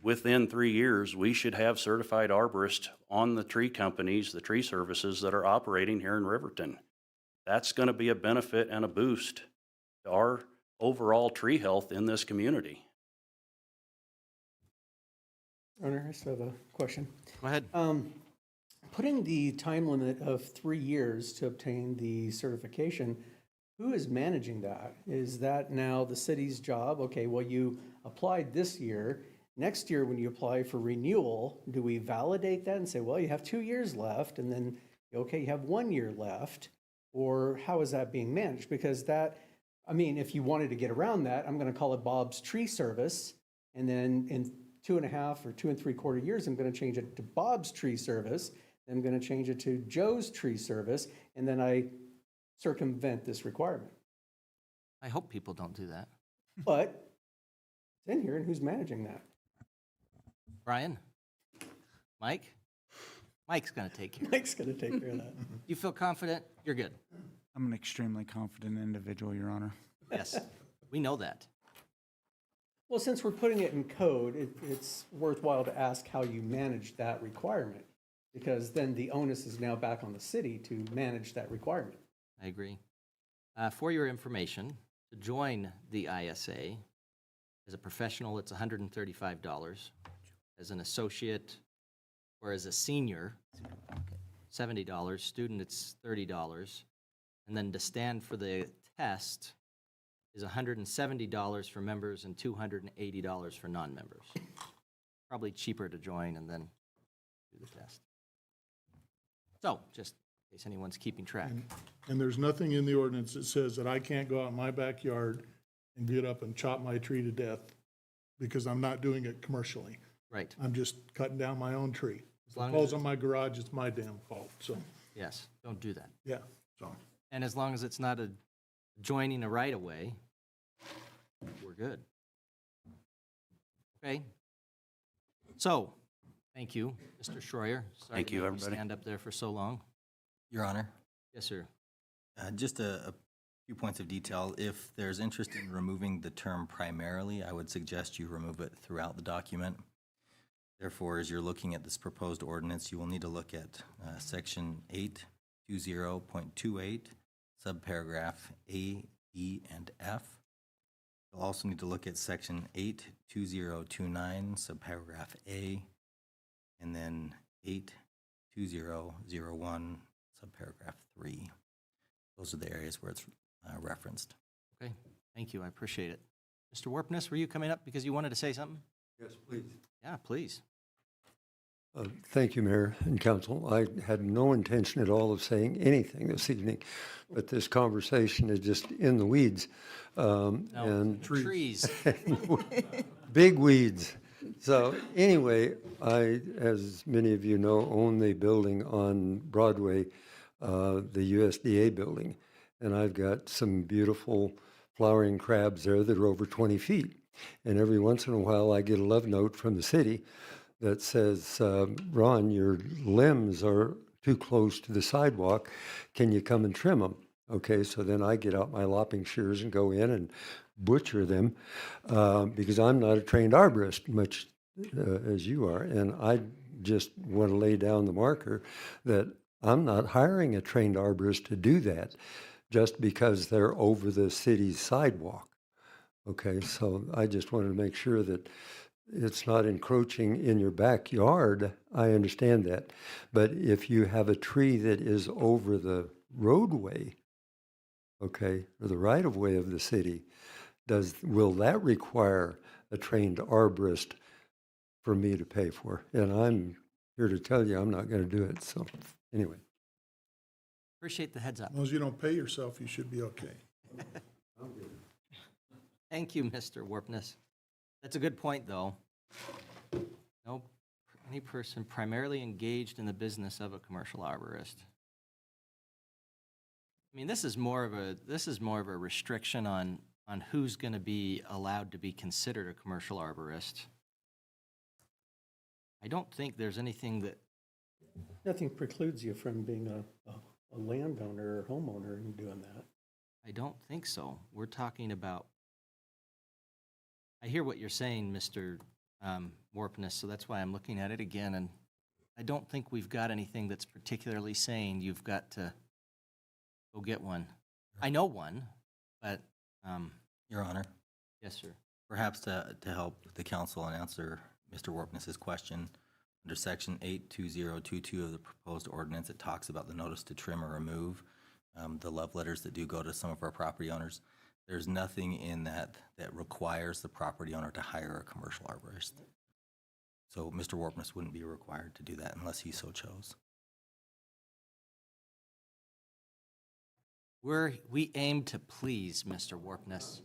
within 3 years, we should have certified arborists on the tree companies, the tree services that are operating here in Riverton. That's going to be a benefit and a boost to our overall tree health in this community. Owner, I still have a question. Go ahead. Putting the time limit of 3 years to obtain the certification, who is managing that? Is that now the city's job? Okay, well, you applied this year. Next year, when you apply for renewal, do we validate that and say, well, you have 2 years left, and then, okay, you have 1 year left? Or how is that being managed? Because that, I mean, if you wanted to get around that, I'm going to call it Bob's Tree Service, and then in 2.5 or 2 3/4 years, I'm going to change it to Bob's Tree Service. I'm going to change it to Joe's Tree Service, and then I circumvent this requirement. I hope people don't do that. But it's in here, and who's managing that? Brian? Mike? Mike's going to take care of it. Mike's going to take care of that. You feel confident? You're good. I'm an extremely confident individual, Your Honor. Yes, we know that. Well, since we're putting it in code, it's worthwhile to ask how you manage that requirement, because then the onus is now back on the city to manage that requirement. I agree. For your information, to join the ISA, as a professional, it's $135. As an associate or as a senior, $70. Student, it's $30. And then to stand for the test is $170 for members and $280 for non-members. Probably cheaper to join and then do the test. So, just in case anyone's keeping track. And there's nothing in the ordinance that says that I can't go out in my backyard and get up and chop my tree to death because I'm not doing it commercially. Right. I'm just cutting down my own tree. If long it as falls it's- on my garage, it's my damn fault, so, Yes, don't do that. yeah, so. And as long as it's not joining a right-of-way, we're good. Okay. So, thank you, Mr. Schroyer. Sorry Thank to you, make everybody. Stand up there for so long. Your Honor, Yes, sir. just a few points of detail. If there's interest in removing the term primarily, I would suggest you remove it throughout the document. Therefore, as you're looking at this proposed ordinance, you will need to look at section 820.28, subparagraph A, E, and F. You'll also need to look at section 82029, subparagraph A, and then 82001, subparagraph 3. Those are the areas where it's referenced. Okay, thank you, I appreciate it. Mr. Warpness, were you coming up because you wanted to say something? Yes, please. Yeah, please. Thank you, Mayor and Council. I had no intention at all of saying anything this evening, but this conversation is just in the weeds. No, And trees. big weeds. So anyway, I, as many of you know, own the building on Broadway, the USDA building. And I've got some beautiful flowering crabs there that are over 20 feet. And every once in a while, I get a love note from the city that says, Ron, your limbs are too close to the sidewalk. Can you come and trim them? Okay, so then I get out my lopping shears and go in and butcher them because I'm not a trained arborist, much as you are. And I just want to lay down the marker that I'm not hiring a trained arborist to do that just because they're over the city's sidewalk. Okay, so I just wanted to make sure that it's not encroaching in your backyard. I understand that. But if you have a tree that is over the roadway, okay, or the right-of-way of the city, will that require a trained arborist for me to pay for? And I'm here to tell you I'm not going to do it. So anyway. Appreciate the heads up. As long as you don't pay yourself, you should be okay. Thank you, Mr. Warpness. That's a good point, though. No, any person primarily engaged in the business of a commercial arborist. I mean, this is more of a restriction on who's going to be allowed to be considered a commercial arborist. I don't think there's anything that, Nothing precludes you from being a landowner or homeowner and doing that. I don't think so. We're talking about, I hear what you're saying, Mr. Warpness, so that's why I'm looking at it again, and I don't think we've got anything that's particularly saying you've got to go get one. I know one, but, Your Honor, yes, sir. perhaps to help the council and answer Mr. Warpness's question, under section 82022 of the proposed ordinance, it talks about the notice to trim or remove, the love letters that do go to some of our property owners. There's nothing in that requires the property owner to hire a commercial arborist. So Mr. Warpness wouldn't be required to do that unless he so chose. We aim to please, Mr. Warpness.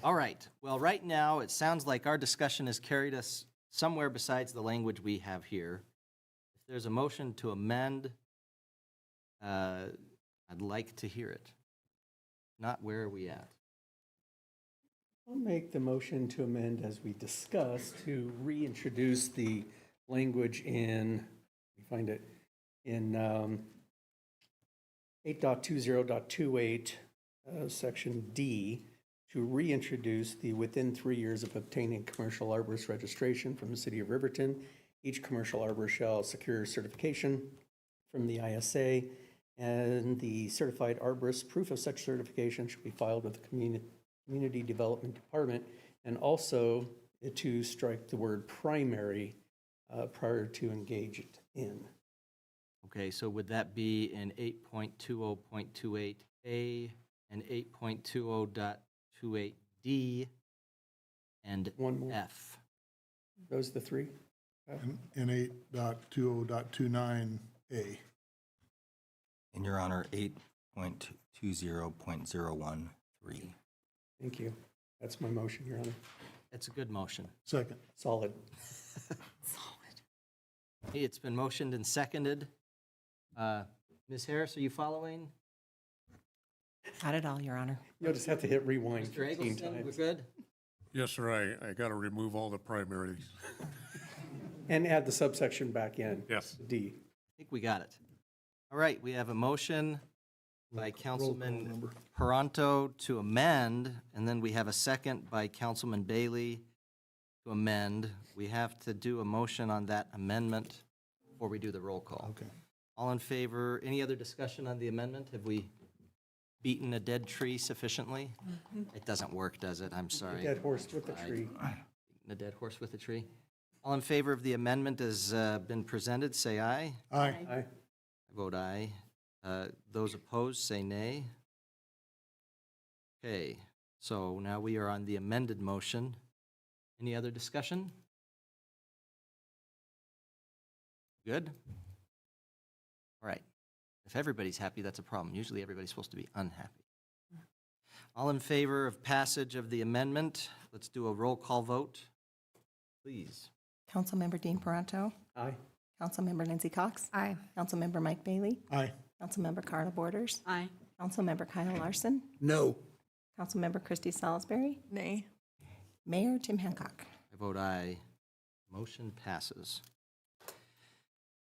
All right. Well, right now, it sounds like our discussion has carried us somewhere besides the language we have here. If there's a motion to amend, I'd like to hear it. Not, where are we at? I'll make the motion to amend as we discussed to reintroduce the language in, let me find it, in 8.20.28, section D, to reintroduce the within 3 years of obtaining commercial arborist registration from the city of Riverton. Each commercial arborist shall secure certification from the ISA, and the certified arborist proof of such certification should be filed with the Community Development Department, and also to strike the word primary prior to engage it in. Okay, so would that be in 8.20.28A and 8.20.28D and One more. F? Those are the three? And 8.20.29A. And Your Honor, 8.20.013. Thank you. That's my motion, Your Honor. It's a good motion. Second. Solid. Hey, it's been motioned and seconded. Ms. Harris, are you following? Not at all, Your Honor. You'll just have to hit rewind Mr. 15 Eggleston, we're times. good? Yes, sir, I got to remove all the primaries. And add the subsection back in. Yes. D. I think we got it. All right, we have a motion by Councilman Paranto to amend, and then we have a second by Councilman Bailey to amend. We have to do a motion on that amendment before we do the roll call. Okay. All in favor? Any other discussion on the amendment? Have we beaten a dead tree sufficiently? It doesn't work, does it? I'm sorry. Dead horse with the tree. Beaten a dead horse with a tree. All in favor of the amendment as been presented, say aye. Aye. Aye. I vote aye. Those opposed, say nay. Okay, so now we are on the amended motion. Any other discussion? Good? All right. If everybody's happy, that's a problem. Usually everybody's supposed to be unhappy. All in favor of passage of the amendment, let's do a roll call vote, please. Councilmember Dean Paranto. Aye. Councilmember Lindsay Cox. Aye. Councilmember Mike Bailey. Aye. Councilmember Carla Borders. Aye. Councilmember Kyle Larson. No. Councilmember Christy Salisbury. Nay. Mayor Tim Hancock. I vote aye. Motion passes.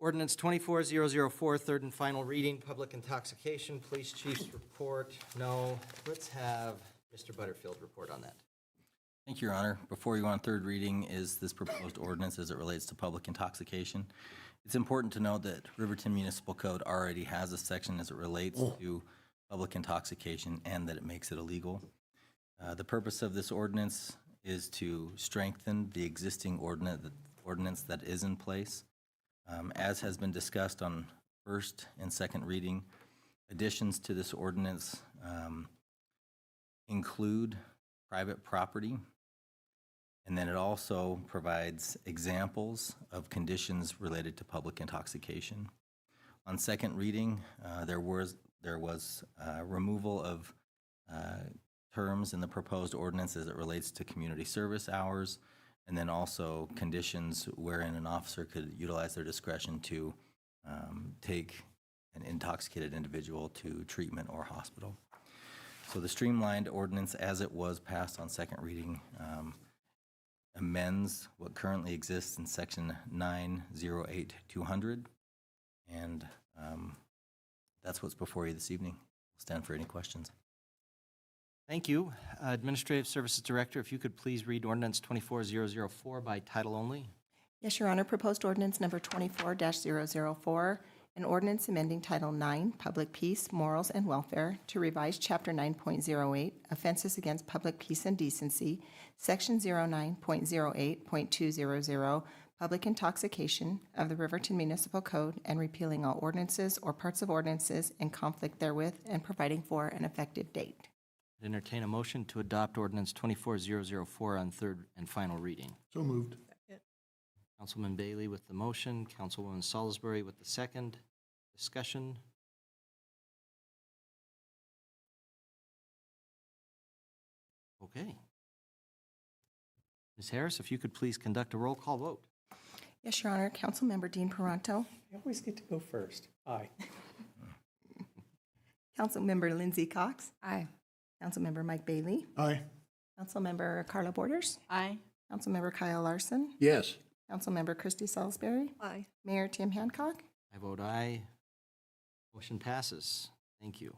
Ordinance 24004, third and final reading, public intoxication, police chief's report. No. Let's have Mr. Butterfield report on that. Thank you, Your Honor. Before you go on third reading is this proposed ordinance as it relates to public intoxication. It's important to note that Riverton Municipal Code already has a section as it relates to public intoxication and that it makes it illegal. The purpose of this ordinance is to strengthen the existing ordinance that is in place. As has been discussed on first and second reading, additions to this ordinance include private property, and then it also provides examples of conditions related to public intoxication. On second reading, there was removal of terms in the proposed ordinance as it relates to community service hours, and then also conditions wherein an officer could utilize their discretion to take an intoxicated individual to treatment or hospital. So the streamlined ordinance as it was passed on second reading amends what currently exists in section 908-200, and that's what's before you this evening. I'll stand for any questions. Thank you. Administrative Services Director, if you could please read ordinance 24004 by title only. Yes, Your Honor. Proposed ordinance number 24-004, an ordinance amending Title IX, Public Peace, Morals, and Welfare to revise Chapter 9.08, Offenses Against Public Peace and Decency, Section 09.08.200, Public Intoxication of the Riverton Municipal Code, and repealing all ordinances or parts of ordinances in conflict therewith, and providing for an effective date. Entertain a motion to adopt ordinance 24004 on third and final reading. So moved. Councilman Bailey with the motion, Councilwoman Salisbury with the second. Discussion. Okay. Ms. Harris, if you could please conduct a roll call vote. Yes, Your Honor. Councilmember Dean Paranto. I always get to go first. Aye. Councilmember Lindsay Cox. Aye. Councilmember Mike Bailey, Aye. Councilmember Carla Borders, Aye. Councilmember Kyle Larson, Yes. Councilmember Christy Salisbury, Aye. Mayor Tim Hancock. I vote aye. Motion passes. Thank you.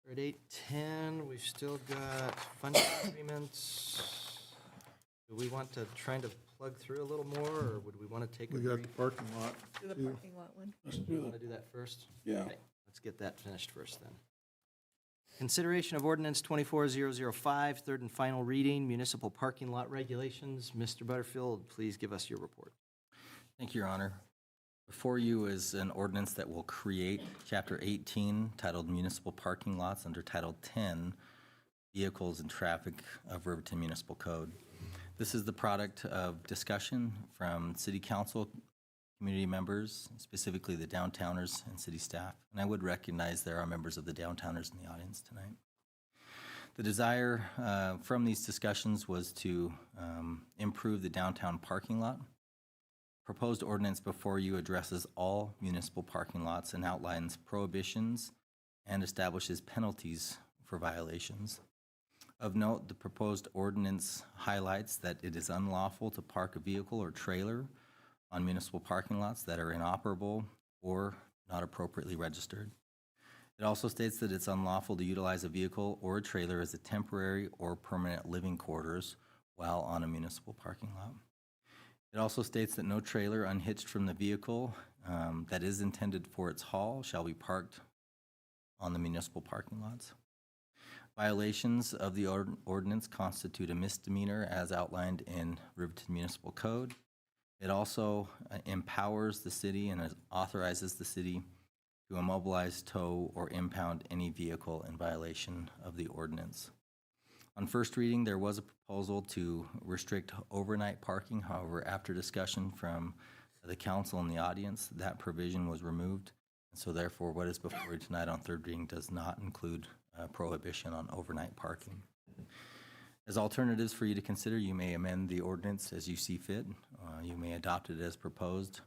We're at 8:10. We've still got funding agreements. Do we want to try to plug through a little more, or would we want to take a We got brief? the parking lot. Do the too. parking lot one. Let's You do want that. to do that first? Yeah. Okay, let's get that finished first then. Consideration of ordinance 24005, third and final reading, municipal parking lot regulations. Mr. Butterfield, please give us your report. Thank you, Your Honor. Before you is an ordinance that will create Chapter 18 titled Municipal Parking Lots under Title 10, Vehicles and Traffic of Riverton Municipal Code. This is the product of discussion from City Council, community members, specifically the downtowners and city staff. And I would recognize there are members of the downtowners in the audience tonight. The desire from these discussions was to improve the downtown parking lot. Proposed ordinance before you addresses all municipal parking lots and outlines prohibitions and establishes penalties for violations. Of note, the proposed ordinance highlights that it is unlawful to park a vehicle or trailer on municipal parking lots that are inoperable or not appropriately registered. It also states that it's unlawful to utilize a vehicle or a trailer as a temporary or permanent living quarters while on a municipal parking lot. It also states that no trailer unhitched from the vehicle that is intended for its haul shall be parked on the municipal parking lots. Violations of the ordinance constitute a misdemeanor as outlined in Riverton Municipal Code. It also empowers the city and authorizes the city to immobilize, tow, or impound any vehicle in violation of the ordinance. On first reading, there was a proposal to restrict overnight parking. However, after discussion from the council and the audience, that provision was removed. And so therefore, what is before you tonight on third reading does not include prohibition on overnight parking. As alternatives for you to consider, you may amend the ordinance as you see fit. You may adopt it as proposed,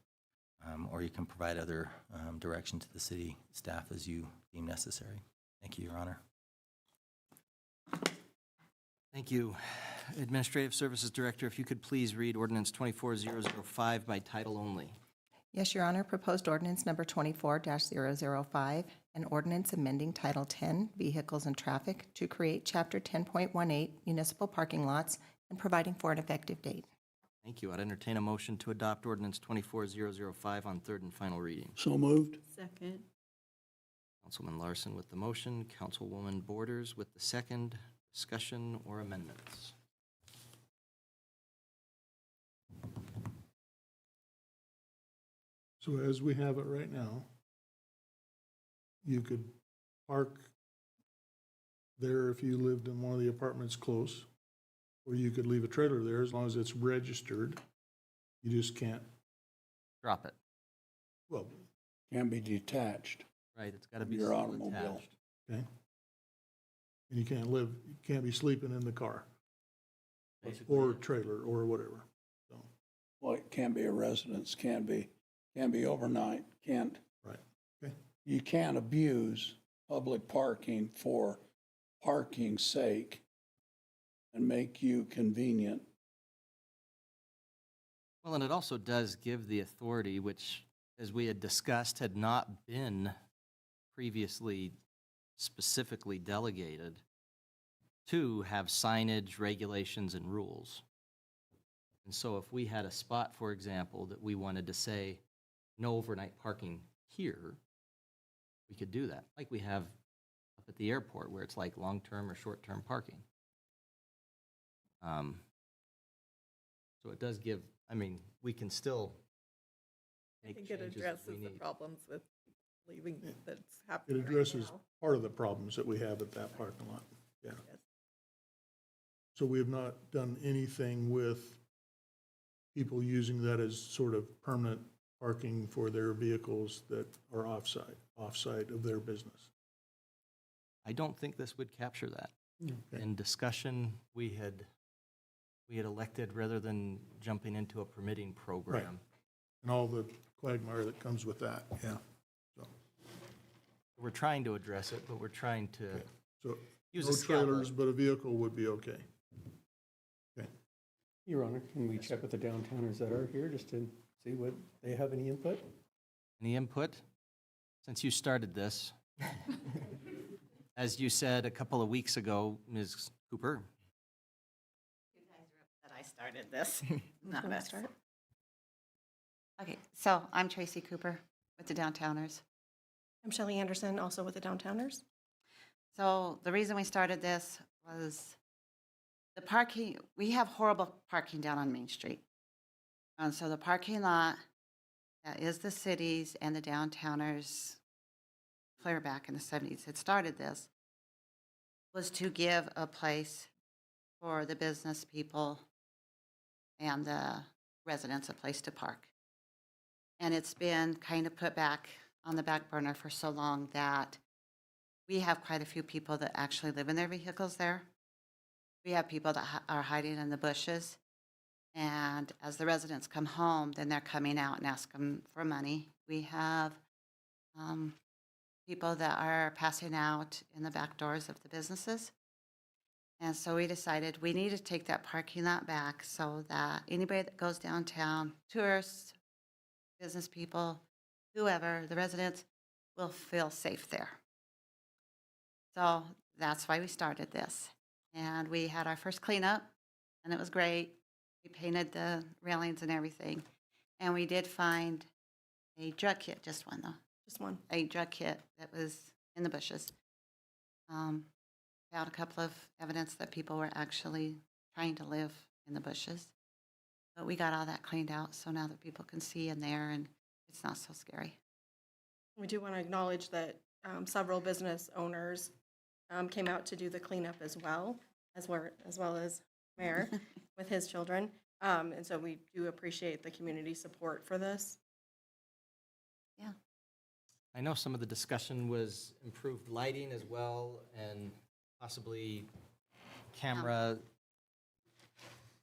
or you can provide other direction to the city staff as you deem necessary. Thank you, Your Honor. Thank you. Administrative Services Director, if you could please read ordinance 24005 by title only. Yes, Your Honor. Proposed ordinance number 24-005, an ordinance amending Title 10, Vehicles and Traffic, to create Chapter 10.18, Municipal Parking Lots, and providing for an effective date. Thank you. I'd entertain a motion to adopt ordinance 24005 on third and final reading. So moved. Second. Councilman Larson with the motion, Councilwoman Borders with the second. Discussion or amendments? So as we have it right now, you could park there if you lived in one of the apartments close, or you could leave a trailer there as long as it's registered. You just can't, Drop it. well, Can be detached. Right, it's got to be Your still automobile. attached. okay? And you can't be sleeping in the car Basically, or yeah. trailer or whatever. So, Well, it can be a residence, can be overnight, can't. right, okay. You can't abuse public parking for parking's sake and make you convenient. Well, and it also does give the authority, which, as we had discussed, had not been previously specifically delegated, to have signage, regulations, and rules. And so if we had a spot, for example, that we wanted to say, no overnight parking here, we could do that, like we have up at the airport, where it's like long-term or short-term parking. So it does give, I mean, we can still I make think it changes if addresses we the need. problems with leaving that's It happening right addresses now. part of the problems that we have at that parking lot, yeah. Yes. So we have not done anything with people using that as sort of permanent parking for their vehicles that are offsite of their business. I don't think this would capture that. Okay. In discussion, we had elected, rather than jumping into a permitting program, And all the quagmire that comes with that, yeah. So, We're trying to address it, but we're trying to So use no a scalpel. trailers, but a vehicle would be okay. Okay. Your Honor, can we check with the downtowners that are here just to see what, they have any input? Any input? Since you started this, as you said a couple of weeks ago, Ms. Cooper, That I started this, not Wanna us. start? Okay, so I'm Tracy Cooper with the Downtowners. I'm Shelley Anderson, also with the Downtowners. So the reason we started this was the parking, we have horrible parking down on Main Street. And so the parking lot that is the cities and the Downtowners clear back in the 70s, it started this, was to give a place for the business people and the residents a place to park. And it's been kind of put back on the back burner for so long that we have quite a few people that actually live in their vehicles there. We have people that are hiding in the bushes. And as the residents come home, then they're coming out and ask them for money. We have people that are passing out in the back doors of the businesses. And so we decided we need to take that parking lot back so that anybody that goes downtown, tourists, business people, whoever, the residents, will feel safe there. So that's why we started this. And we had our first cleanup, and it was great. We painted the railings and everything. And we did find a drug kit, just one though. Just one. A drug kit that was in the bushes. Found a couple of evidence that people were actually trying to live in the bushes. But we got all that cleaned out, so now that people can see in there and it's not so scary. We do want to acknowledge that several business owners came out to do the cleanup as well as Mayor with his children. And so we do appreciate the community support for this. Yeah. I know some of the discussion was improved lighting as well and possibly camera.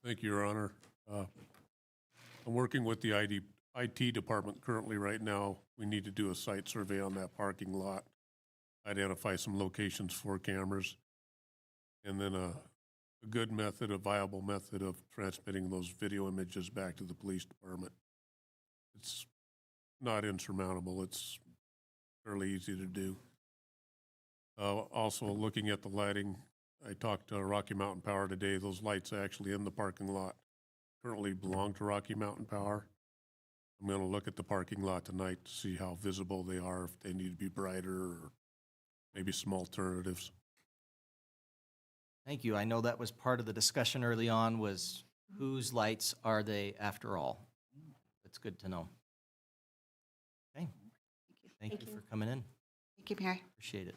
Thank you, Your Honor. I'm working with the IT department currently right now. We need to do a site survey on that parking lot, identify some locations for cameras, and then a good method, a viable method of transmitting those video images back to the police department. It's not insurmountable. It's fairly easy to do. Also, looking at the lighting, I talked to Rocky Mountain Power today. Those lights actually in the parking lot currently belong to Rocky Mountain Power. I'm going to look at the parking lot tonight to see how visible they are, if they need to be brighter or maybe some alternatives. Thank you. I know that was part of the discussion early on was whose lights are they after all? That's good to know. Okay. Thank you for coming in. Thank you, Mary. Appreciate it.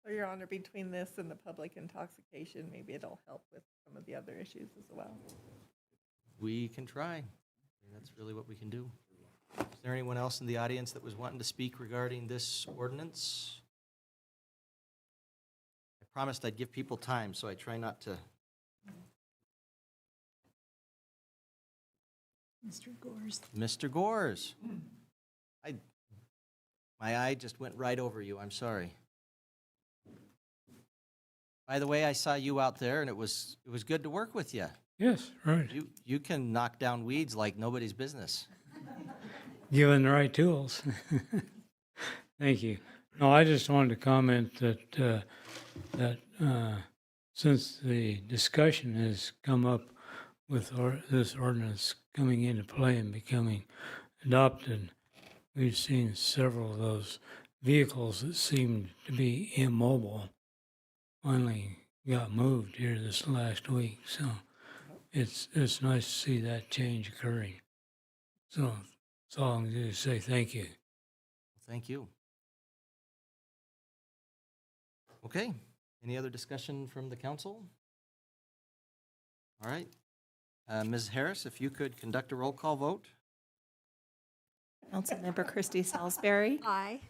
So, Your Honor, between this and the public intoxication, maybe it'll help with some of the other issues as well. We can try. That's really what we can do. Is there anyone else in the audience that was wanting to speak regarding this ordinance? I promised I'd give people time, so I try not to. Mr. Gores. Mr. Gores. My eye just went right over you. I'm sorry. By the way, I saw you out there, and it was good to work with you. Yes, right. You can knock down weeds like nobody's business. Given the right tools. Thank you. No, I just wanted to comment that since the discussion has come up with this ordinance coming into play and becoming adopted, we've seen several of those vehicles that seemed to be immobile finally got moved here this last week. So it's nice to see that change occurring. So that's all I'm going to say. Thank you. Thank you. Okay. Any other discussion from the council? All right. Ms. Harris, if you could conduct a roll call vote. Councilmember Christy Salisbury. Aye.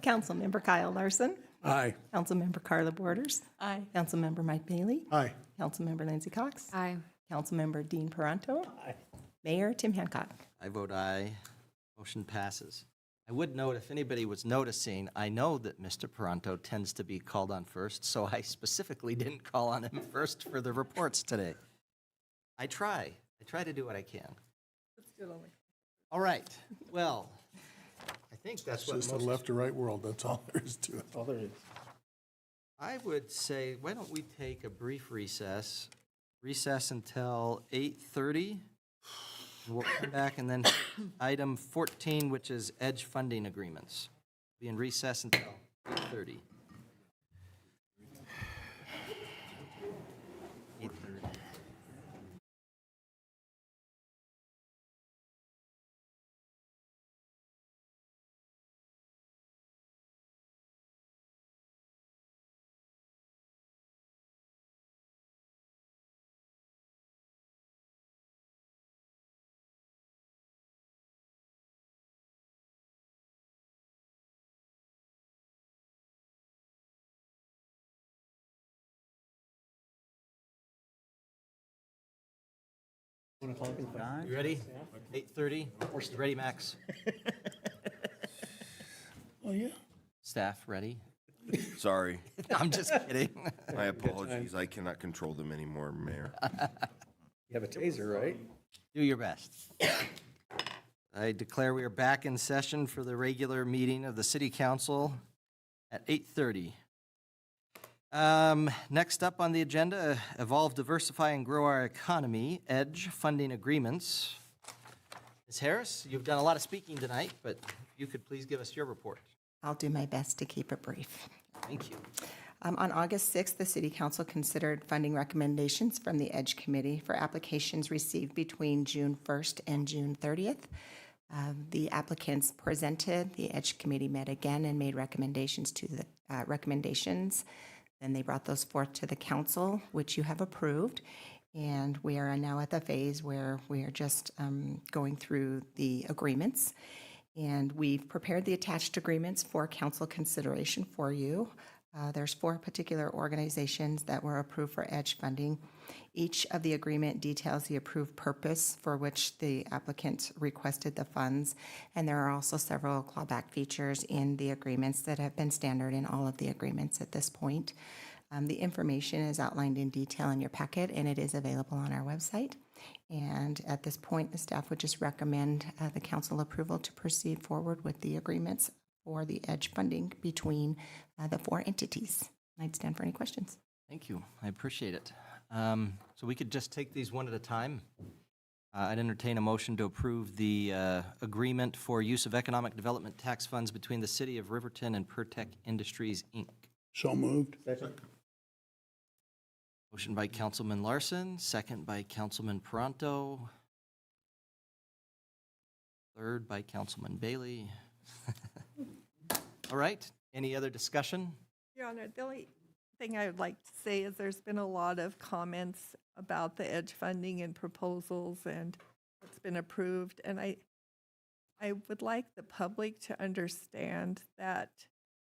Councilmember Kyle Larson. Aye. Councilmember Carla Borders. Aye. Councilmember Mike Bailey. Aye. Councilmember Lindsey Cox. Aye. Councilmember Dean Peranto. Mayor Tim Hancock. I vote aye. Motion passes. I would note, if anybody was noticing, I know that Mr. Paranto tends to be called on first, so I specifically didn't call on him first for the reports today. I try to do what I can. All right, well, I think that's It's what just a most, left to right world, that's all there is to it. All there is. I would say, why don't we take a brief recess? Recess until 8:30. We'll come back, and then item 14, which is EDGE funding agreements. Be in recess until 8:30. 8:30. You ready? 8:30? You ready, Max? Oh, yeah. Staff, ready? Sorry. I'm just kidding. My apologies. I cannot control them anymore, Mayor. You have a taser, right? Do your best. I declare we are back in session for the regular meeting of the City Council at 8:30. Next up on the agenda, Evolve, Diversify, and Grow Our Economy, EDGE funding agreements. Ms. Harris, you've done a lot of speaking tonight, but you could please give us your report. I'll do my best to keep it brief. Thank you. On August 6th, the City Council considered funding recommendations from the EDGE Committee for applications received between June 1st and June 30th. The applicants presented, the EDGE Committee met again and made recommendations to the recommendations. Then they brought those forth to the council, which you have approved. And we are now at the phase where we are just going through the agreements. And we've prepared the attached agreements for council consideration for you. There's 4 particular organizations that were approved for EDGE funding. Each of the agreement details the approved purpose for which the applicant requested the funds. And there are also several clawback features in the agreements that have been standard in all of the agreements at this point. The information is outlined in detail in your packet, and it is available on our website. And at this point, the staff would just recommend the council approval to proceed forward with the agreements for the EDGE funding between the 4 entities. I'd stand for any questions. Thank you. I appreciate it. So we could just take these one at a time. I'd entertain a motion to approve the agreement for use of economic development tax funds between the City of Riverton and Pertec Industries, Inc. So moved. Second. Motion by Councilman Larson, second by Councilman Paranto, third by Councilman Bailey. All right, any other discussion? Your Honor, the only thing I would like to say is there's been a lot of comments about the EDGE funding and proposals and what's been approved. And I would like the public to understand that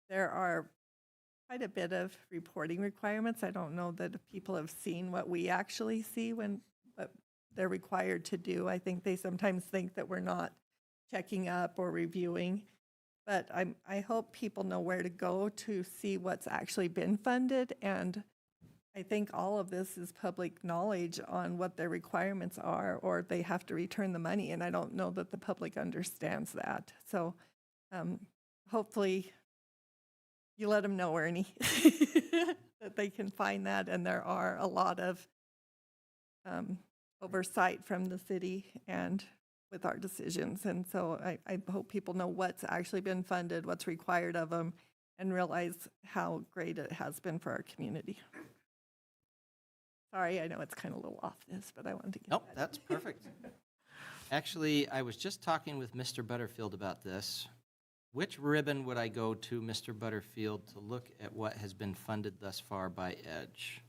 there are quite a bit of reporting requirements. I don't know that people have seen what we actually see what they're required to do. I think they sometimes think that we're not checking up or reviewing. But I hope people know where to go to see what's actually been funded. And I think all of this is public knowledge on what their requirements are, or they have to return the money. And I don't know that the public understands that. So hopefully you let them know, Ernie, that they can find that. And there are a lot of oversight from the city and with our decisions. And so I hope people know what's actually been funded, what's required of them, and realize how great it has been for our community. Sorry, I know it's kind of a little off this, but I wanted to get Nope, that's perfect. Actually, I was just talking with Mr. Butterfield about this. Which ribbon would I go to, Mr. Butterfield, to look at what has been funded thus far by EDGE?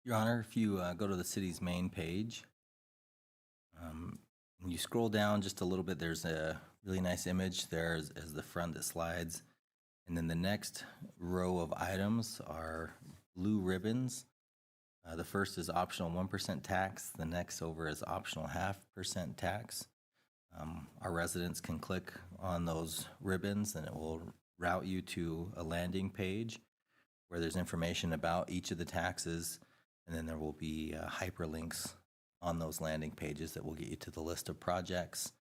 Your Honor, if you go to the city's main page, and you scroll down just a little bit, there's a really nice image there as the front that slides. And then the next row of items are blue ribbons. The first is optional 1% tax. The next over is optional 0.5% tax. Our residents can click on those ribbons, and it will route you to a landing page where there's information about each of the taxes, and then there will be hyperlinks on those landing pages that will get you to the list of projects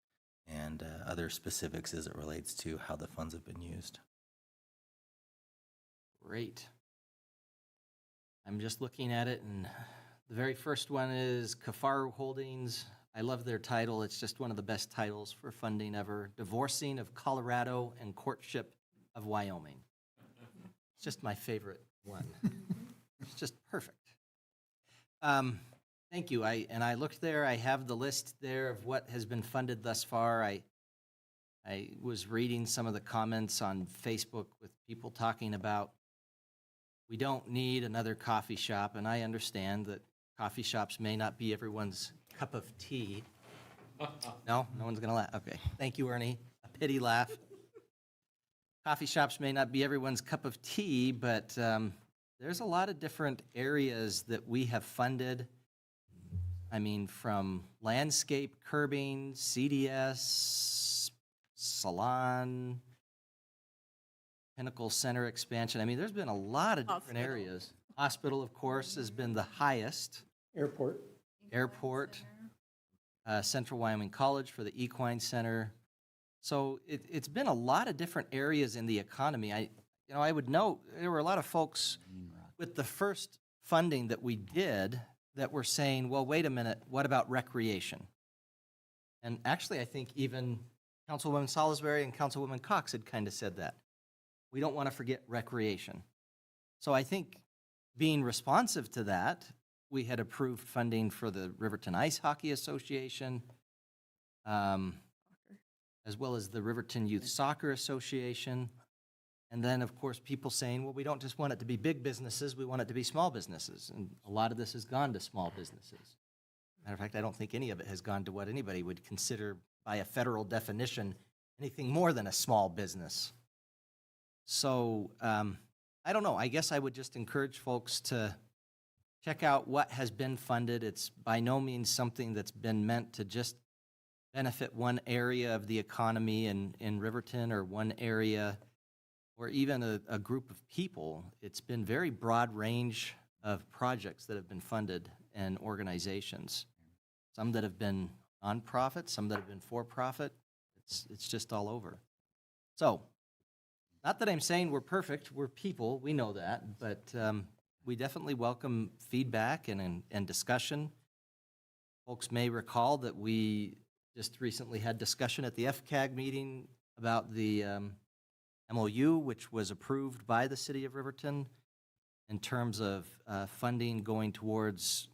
and other specifics as it relates to how the funds have been used. Great. I'm just looking at it, and the very first one is Kafaru Holdings. I love their title. It's just one of the best titles for funding ever. Divorcing of Colorado and Courtship of Wyoming. It's just my favorite one. It's just perfect. Thank you. I looked there. I have the list there of what has been funded thus far. I was reading some of the comments on Facebook with people talking about we don't need another coffee shop, and I understand that coffee shops may not be everyone's cup of tea. No? No one's going to laugh? Okay. Thank you, Ernie. A pity laugh. Coffee shops may not be everyone's cup of tea, but there's a lot of different areas that we have funded. I mean, from landscape curbing, CDS, salon, Pinnacle Center expansion. I mean, there's been a lot of different areas. Hospital, of course, has been the highest. Airport. Central Wyoming College for the Equine Center. So it's been a lot of different areas in the economy. I would note there were a lot of folks with the first funding that we did that were saying, well, wait a minute, what about recreation? And actually, I think even Councilwoman Salisbury and Councilwoman Cox had kind of said that. We don't want to forget recreation. So I think being responsive to that, we had approved funding for the Riverton Ice Hockey Association, as well as the Riverton Youth Soccer Association. And then, of course, people saying, well, we don't just want it to be big businesses, we want it to be small businesses. And a lot of this has gone to small businesses. Matter of fact, I don't think any of it has gone to what anybody would consider by a federal definition anything more than a small business. So I don't know. I guess I would just encourage folks to check out what has been funded. It's by no means something that's been meant to just benefit one area of the economy in Riverton or one area or even a group of people. It's been very broad range of projects that have been funded and organizations. Some that have been nonprofit, some that have been for-profit. It's just all over. So, not that I'm saying we're perfect, we're people, we know that, but we definitely welcome feedback and discussion. Folks may recall that we just recently had discussion at the FCAG meeting about the MOU, which was approved by the City of Riverton in terms of funding going towards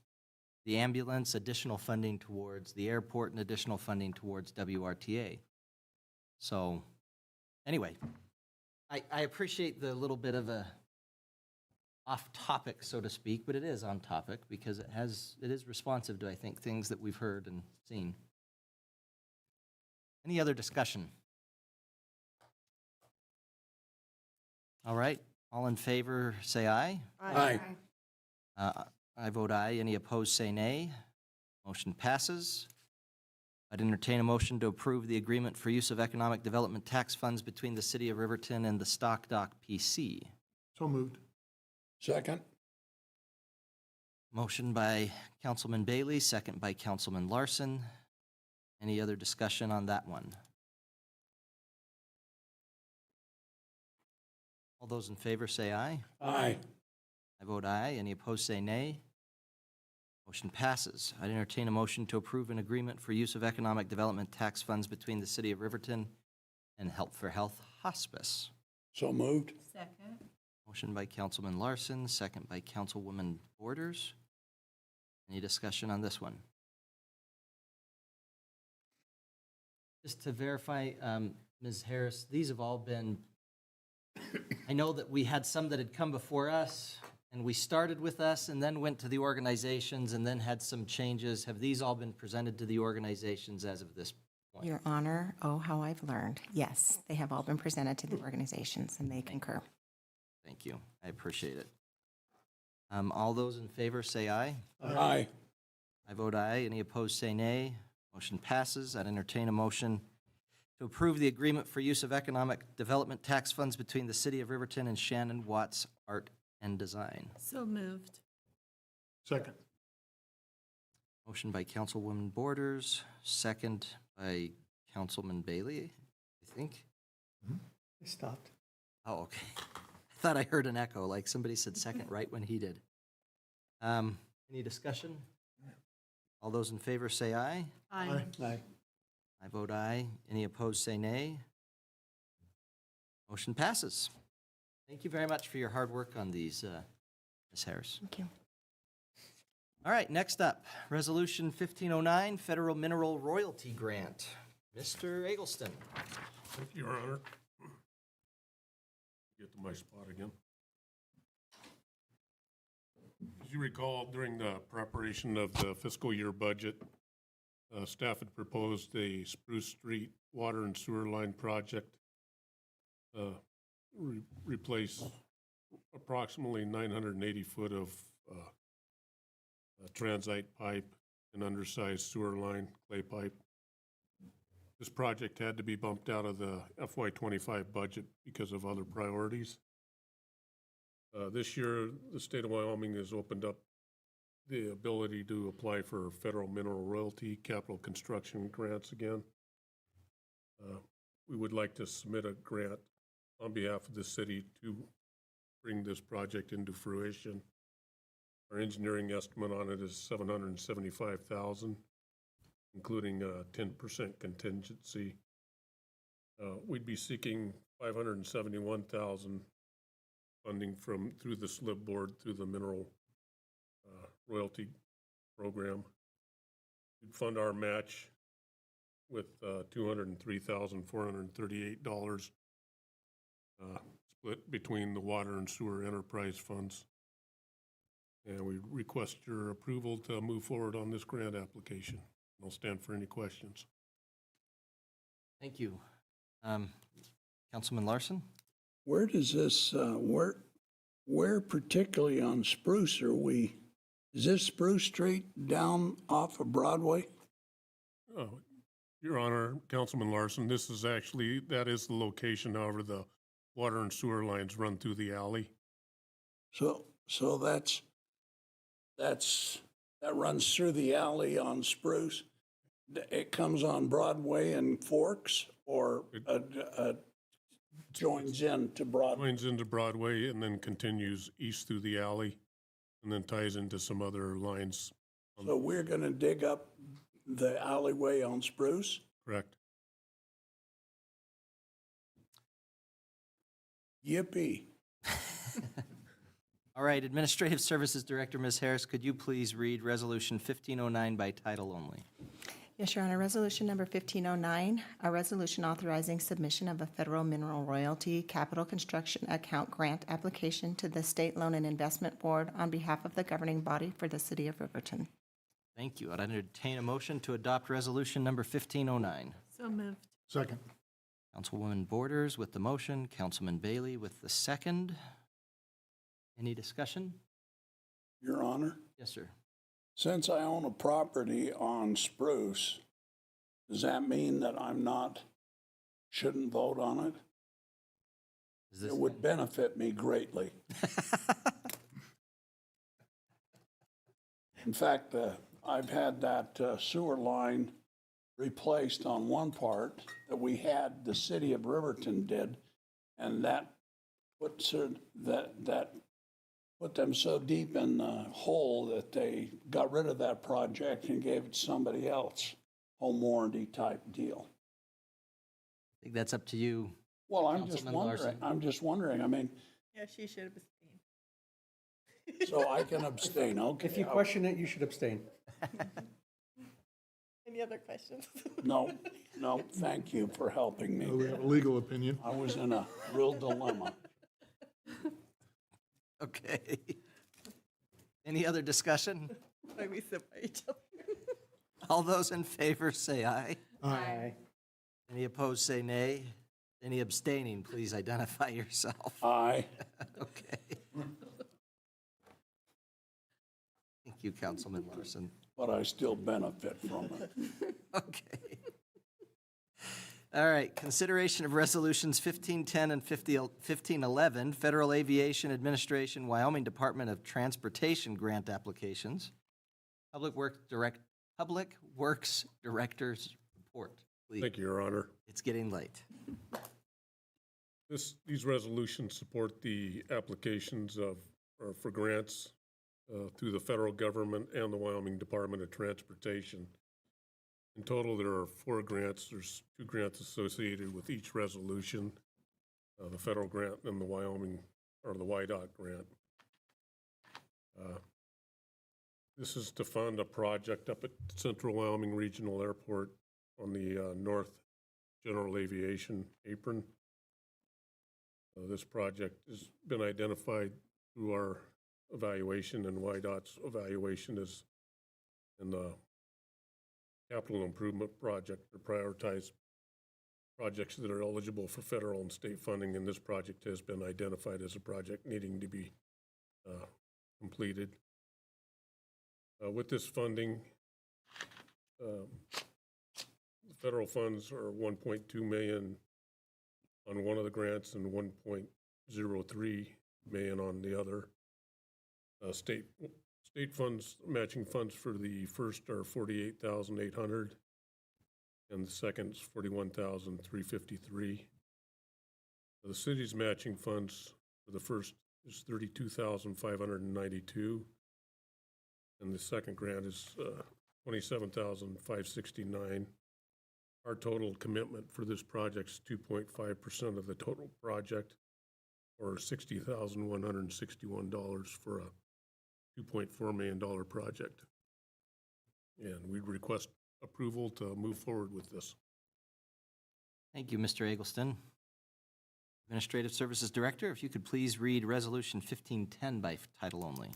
the ambulance, additional funding towards the airport, and additional funding towards WRTA. So, anyway, I appreciate the little bit of a off-topic, so to speak, but it is on topic because it is responsive to, I think, things that we've heard and seen. Any other discussion? All right, all in favor, say aye. Aye. I vote aye. Any opposed, say nay. Motion passes. I'd entertain a motion to approve the agreement for use of economic development tax funds between the City of Riverton and the Stock Dock PC. So moved. Second. Motion by Councilman Bailey, second by Councilman Larson. Any other discussion on that one? All those in favor say aye. Aye. I vote aye. Any opposed, say nay. Motion passes. I'd entertain a motion to approve an agreement for use of economic development tax funds between the City of Riverton and Help for Health Hospice. So moved. Second. Motion by Councilman Larson, second by Councilwoman Borders. Any discussion on this one? Just to verify, Ms. Harris, these have all been, I know that we had some that had come before us, and we started with us and then went to the organizations and then had some changes. Have these all been presented to the organizations as of this point? Your Honor, oh, how I've learned. Yes, they have all been presented to the organizations, and they concur. Thank you. I appreciate it. All those in favor say aye. Aye. I vote aye. Any opposed say nay. Motion passes. I'd entertain a motion to approve the agreement for use of economic development tax funds between the City of Riverton and Shannon Watts Art and Design. So moved. Second. Motion by Councilwoman Borders, second by Councilman Bailey, I think. I stopped. Oh, okay. I thought I heard an echo, like somebody said second right when he did. Any discussion? All those in favor say aye. Aye. Aye. I vote aye. Any opposed say nay. Motion passes. Thank you very much for your hard work on these, Ms. Harris. Thank you. All right, next up, Resolution 1509, Federal Mineral Royalty Grant. Mr. Eggleston. Thank you, Your Honor. Get to my spot again. As you recall, during the preparation of the fiscal year budget, staff had proposed a Spruce Street water and sewer line project, replace approximately 980 foot of transite pipe and undersized sewer line, clay pipe. This project had to be bumped out of the FY25 budget because of other priorities. This year, the state of Wyoming has opened up the ability to apply for federal mineral royalty capital construction grants again. We would like to submit a grant on behalf of the city to bring this project into fruition. Our engineering estimate on it is $775,000, including a 10% contingency. We'd be seeking $571,000 funding through the SLIB board, through the mineral royalty program. We'd fund our match with $203,438 split between the water and sewer enterprise funds. And we request your approval to move forward on this grant application. I'll stand for any questions. Thank you. Councilman Larson? Where does this, where particularly on Spruce are we? Is this Spruce Street down off of Broadway? Oh, Your Honor, Councilman Larson, this is actually, that is the location, however, the water and sewer lines run through the alley. So that runs through the alley on Spruce. It comes on Broadway and Forks, or joins into Broadway? Joins into Broadway and then continues east through the alley and then ties into some other lines. So we're going to dig up the alleyway on Spruce? Correct. Yippee. All right, Administrative Services Director, Ms. Harris, could you please read Resolution 1509 by title only? Yes, Your Honor. Resolution number 1509, a resolution authorizing submission of a federal mineral royalty capital construction account grant application to the State Loan and Investment Board on behalf of the governing body for the city of Riverton. Thank you. I'd entertain a motion to adopt Resolution number 1509. So moved. Second. Councilwoman Borders with the motion, Councilman Bailey with the second. Any discussion? Your Honor? Yes, sir. Since I own a property on Spruce, does that mean that shouldn't vote on it? It would benefit me greatly. In fact, I've had that sewer line replaced on one part that the city of Riverton did, and that put them so deep in the hole that they got rid of that project and gave it to somebody else, home warranty type deal. I think that's up to you. Well, Councilman I'm just wondering, I mean, Yeah, she should have abstained. so I can abstain, okay. If you question it, you should abstain. Any other questions? No, thank you for helping me. We have a legal opinion. I was in a real dilemma. Okay. Any other discussion? Why we sit by each other? All those in favor say aye. Aye. Any opposed say nay. Any abstaining, please identify yourself. Aye. Okay. Thank you, Councilman Larson. but I still benefit from it. Okay. All right, consideration of resolutions 1510 and 1511, Federal Aviation Administration, Wyoming Department of Transportation grant applications. Public Works Director's report, please. Thank you, Your Honor. It's getting late. These resolutions support the applications for grants through the federal government and the Wyoming Department of Transportation. In total, there are 4 grants. There's 2 grants associated with each resolution, the federal grant and the Wyoming, or the WYDOT grant. This is to fund a project up at Central Wyoming Regional Airport on the North General Aviation apron. This project has been identified through our evaluation, and WYDOT's evaluation is in the capital improvement project to prioritize projects that are eligible for federal and state funding, and this project has been identified as a project needing to be completed. With this funding, the federal funds are $1.2 million on one of the grants and $1.03 million on the other. State funds, matching funds for the first are $48,800, and the second is $41,353. The city's matching funds for the first is $32,592, and the second grant is $27,569. Our total commitment for this project is 2.5% of the total project, or $60,161 for a $2.4 million project. And we'd request approval to move forward with this. Thank you, Mr. Eggleston. Administrative Services Director, if you could please read Resolution 1510 by title only.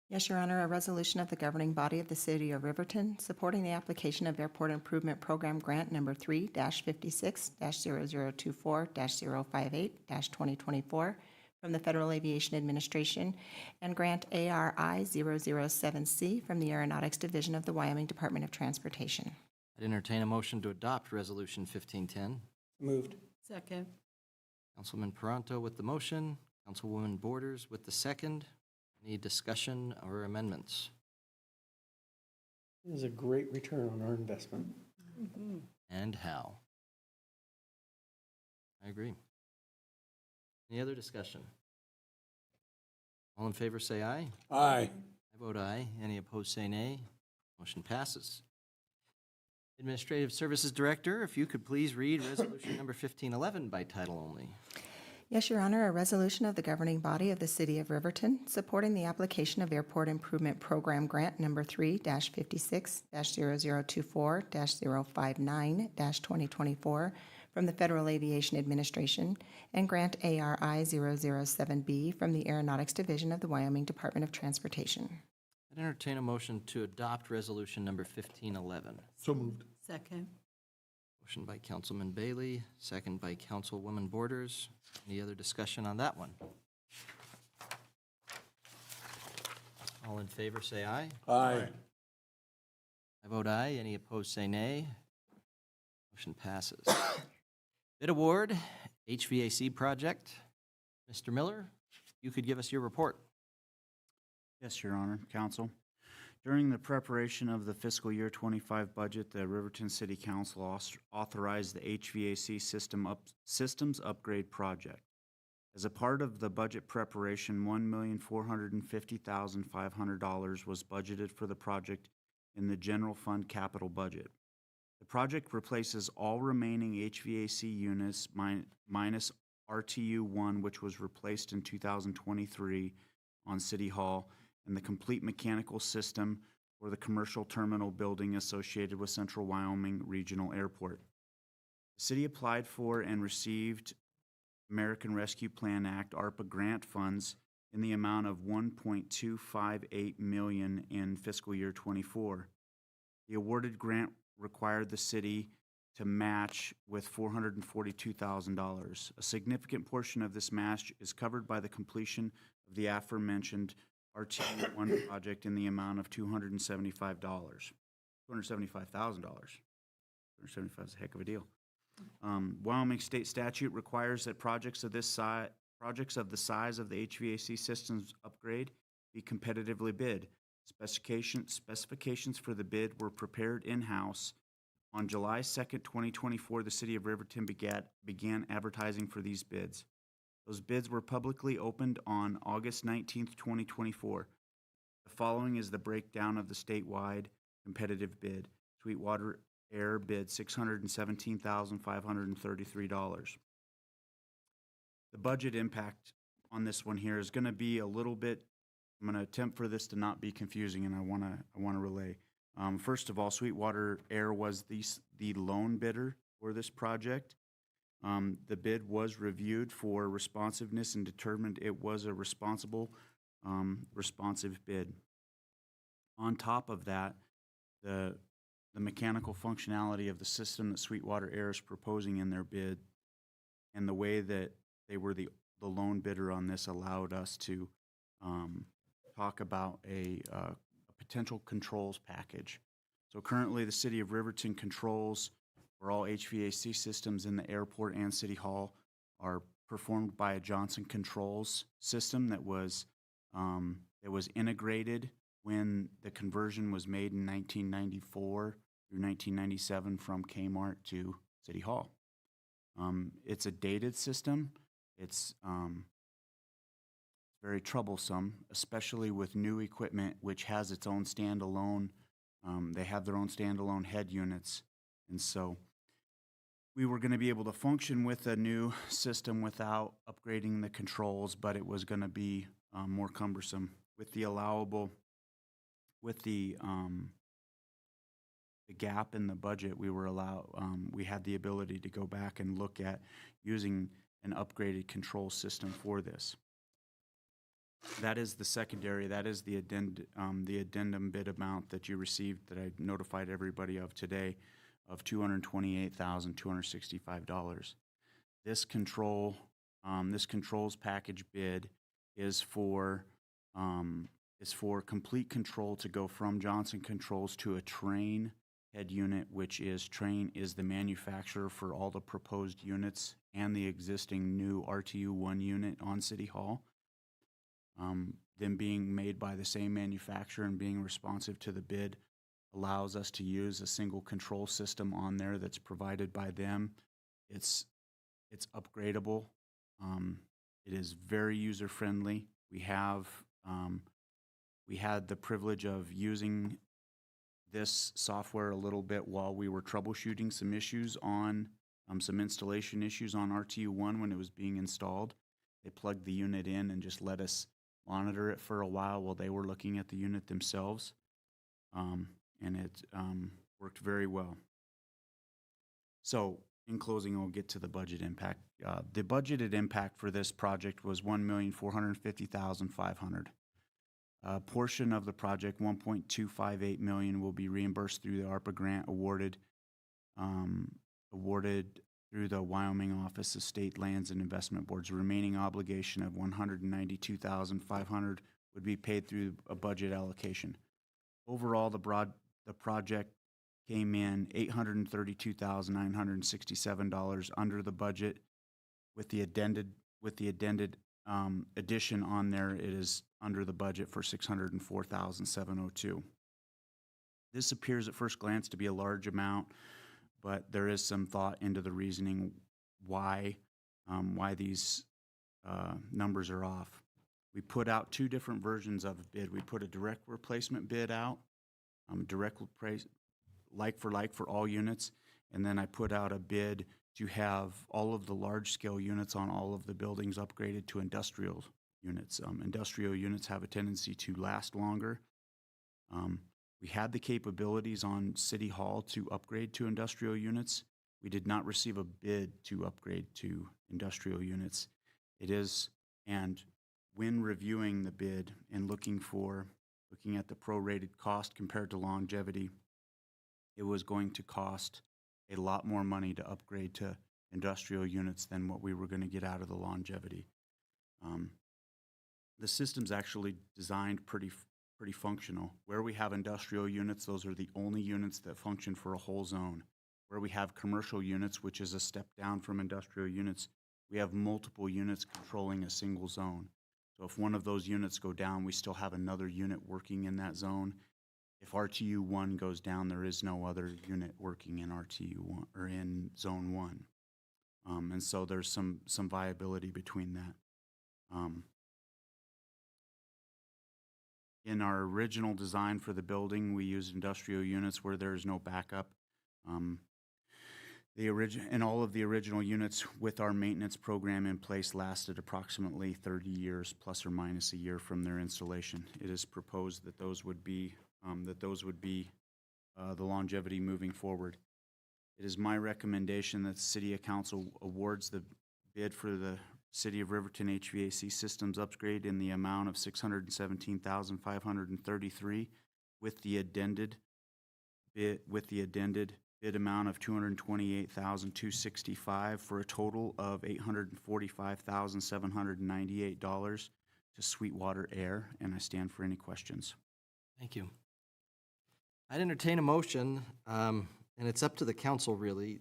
Yes, Your Honor, a resolution of the governing body of the City of Riverton supporting the application of Airport Improvement Program Grant Number 3-56-002-4-058-2024 from the Federal Aviation Administration and Grant ARI 007C from the Aeronautics Division of the Wyoming Department of Transportation. I'd entertain a motion to adopt Resolution 1510. Moved. Second. Councilman Paranto with the motion, Councilwoman Borders with the second. Any discussion or amendments? It is a great return on our investment. And how? I agree. Any other discussion? All in favor say aye. Aye. I vote aye. Any opposed say nay. Motion passes. Administrative Services Director, if you could please read Resolution number 1511 by title only. Yes, Your Honor, a resolution of the governing body of the City of Riverton supporting the application of Airport Improvement Program Grant Number 3-56-004-059-2024 from the Federal Aviation Administration and Grant ARI 007B from the Aeronautics Division of the Wyoming Department of Transportation. I'd entertain a motion to adopt Resolution number 1511. So moved. Second. Motion by Councilman Bailey, second by Councilwoman Borders. Any other discussion on that one? All in favor say aye. Aye. I vote aye. Any opposed say nay. Motion passes. Bid award, HVAC project. Mr. Miller, you could give us your report. Yes, Your Honor, Council. During the preparation of the fiscal year 25 budget, the Riverton City Council authorized the HVAC systems upgrade project. As a part of the budget preparation, $1,450,500 was budgeted for the project in the general fund capital budget. The project replaces all remaining HVAC units minus RTU-1, which was replaced in 2023 on City Hall, and the complete mechanical system for the commercial terminal building associated with Central Wyoming Regional Airport. The city applied for and received American Rescue Plan Act ARPA grant funds in the amount of $1.258 million in fiscal year 24. The awarded grant required the city to match with $442,000. A significant portion of this match is covered by the completion of the aforementioned RTU1 project in the amount of $275,000. $275,000 is a heck of a deal. Wyoming state statute requires that projects of the size of the HVAC systems upgrade be competitively bid. Specifications for the bid were prepared in-house. On July 2nd, 2024, the city of Riverton began advertising for these bids. Those bids were publicly opened on August 19th, 2024. The following is the breakdown of the statewide competitive bid. Sweetwater Air bid $617,533. The budget impact on this one here is going to be a little bit, I'm going to attempt for this to not be confusing, and I want to relay. First of all, Sweetwater Air was the lone bidder for this project. The bid was reviewed for responsiveness and determined it was a responsive bid. On top of that, the mechanical functionality of the system that Sweetwater Air is proposing in their bid and the way that they were the lone bidder on this allowed us to talk about a potential controls package. So currently the city of Riverton controls for all HVAC systems in the airport and city hall are performed by a Johnson Controls system that was integrated when the conversion was made in 1994 through 1997 from Kmart to City Hall. It's a dated system. It's very troublesome, especially with new equipment, which has its own standalone. They have their own standalone head units, and so we were going to be able to function with a new system without upgrading the controls, but it was going to be more cumbersome with the gap in the budget. We had the ability to go back and look at using an upgraded control system for this. That is the secondary, that is the addendum bid amount that you received that I notified everybody of today of $228,265. This controls package bid is for complete control to go from Johnson Controls to a Train head unit, which is Train is the manufacturer for all the proposed units and the existing new RTU1 unit on City Hall. Them being made by the same manufacturer and being responsive to the bid allows us to use a single control system on there that's provided by them. It's upgradable. It is very user friendly. We had the privilege of using this software a little bit while we were troubleshooting some issues on some installation issues on RTU1 when it was being installed. They plugged the unit in and just let us monitor it for a while they were looking at the unit themselves, and it worked very well. So in closing, I'll get to the budget impact. The budgeted impact for this project was $1,450,500. A portion of the project, $1.258 million, will be reimbursed through the ARPA grant awarded through the Wyoming Office of State Lands and Investment Boards. The remaining obligation of $192,500 would be paid through a budget allocation. Overall, the project came in $832,967 under the budget. With the addended addition on there, it is under the budget for $604,702. This appears at first glance to be a large amount, but there is some thought into the reasoning why these numbers are off. We put out two different versions of a bid. We put a direct replacement bid out, direct like for all units, and then I put out a bid to have all of the large-scale units on all of the buildings upgraded to industrial units. Industrial units have a tendency to last longer. We had the capabilities on City Hall to upgrade to industrial units. We did not receive a bid to upgrade to industrial units. And when reviewing the bid and looking at the prorated cost compared to longevity, it was going to cost a lot more money to upgrade to industrial units than what we were going to get out of the longevity. The system's actually designed pretty functional. Where we have industrial units, those are the only units that function for a whole zone. Where we have commercial units, which is a step down from industrial units, we have multiple units controlling a single zone. So if one of those units go down, we still have another unit working in that zone. If RTU 1 goes down, there is no other unit working in RTU 1 or in zone 1. And so there's some viability between that. In our original design for the building, we used industrial units where there is no backup. And all of the original units with our maintenance program in place lasted approximately 30 years, plus or minus a year from their installation. It is proposed that those would be the longevity moving forward. It is my recommendation that the City Council awards the bid for the City of Riverton HVAC systems upgrade in the amount of $617,533 with the addended bid amount of $228,265 for a total of $845,798 to Sweetwater Air, and I stand for any questions. Thank you. I'd entertain a motion, and it's up to the council really,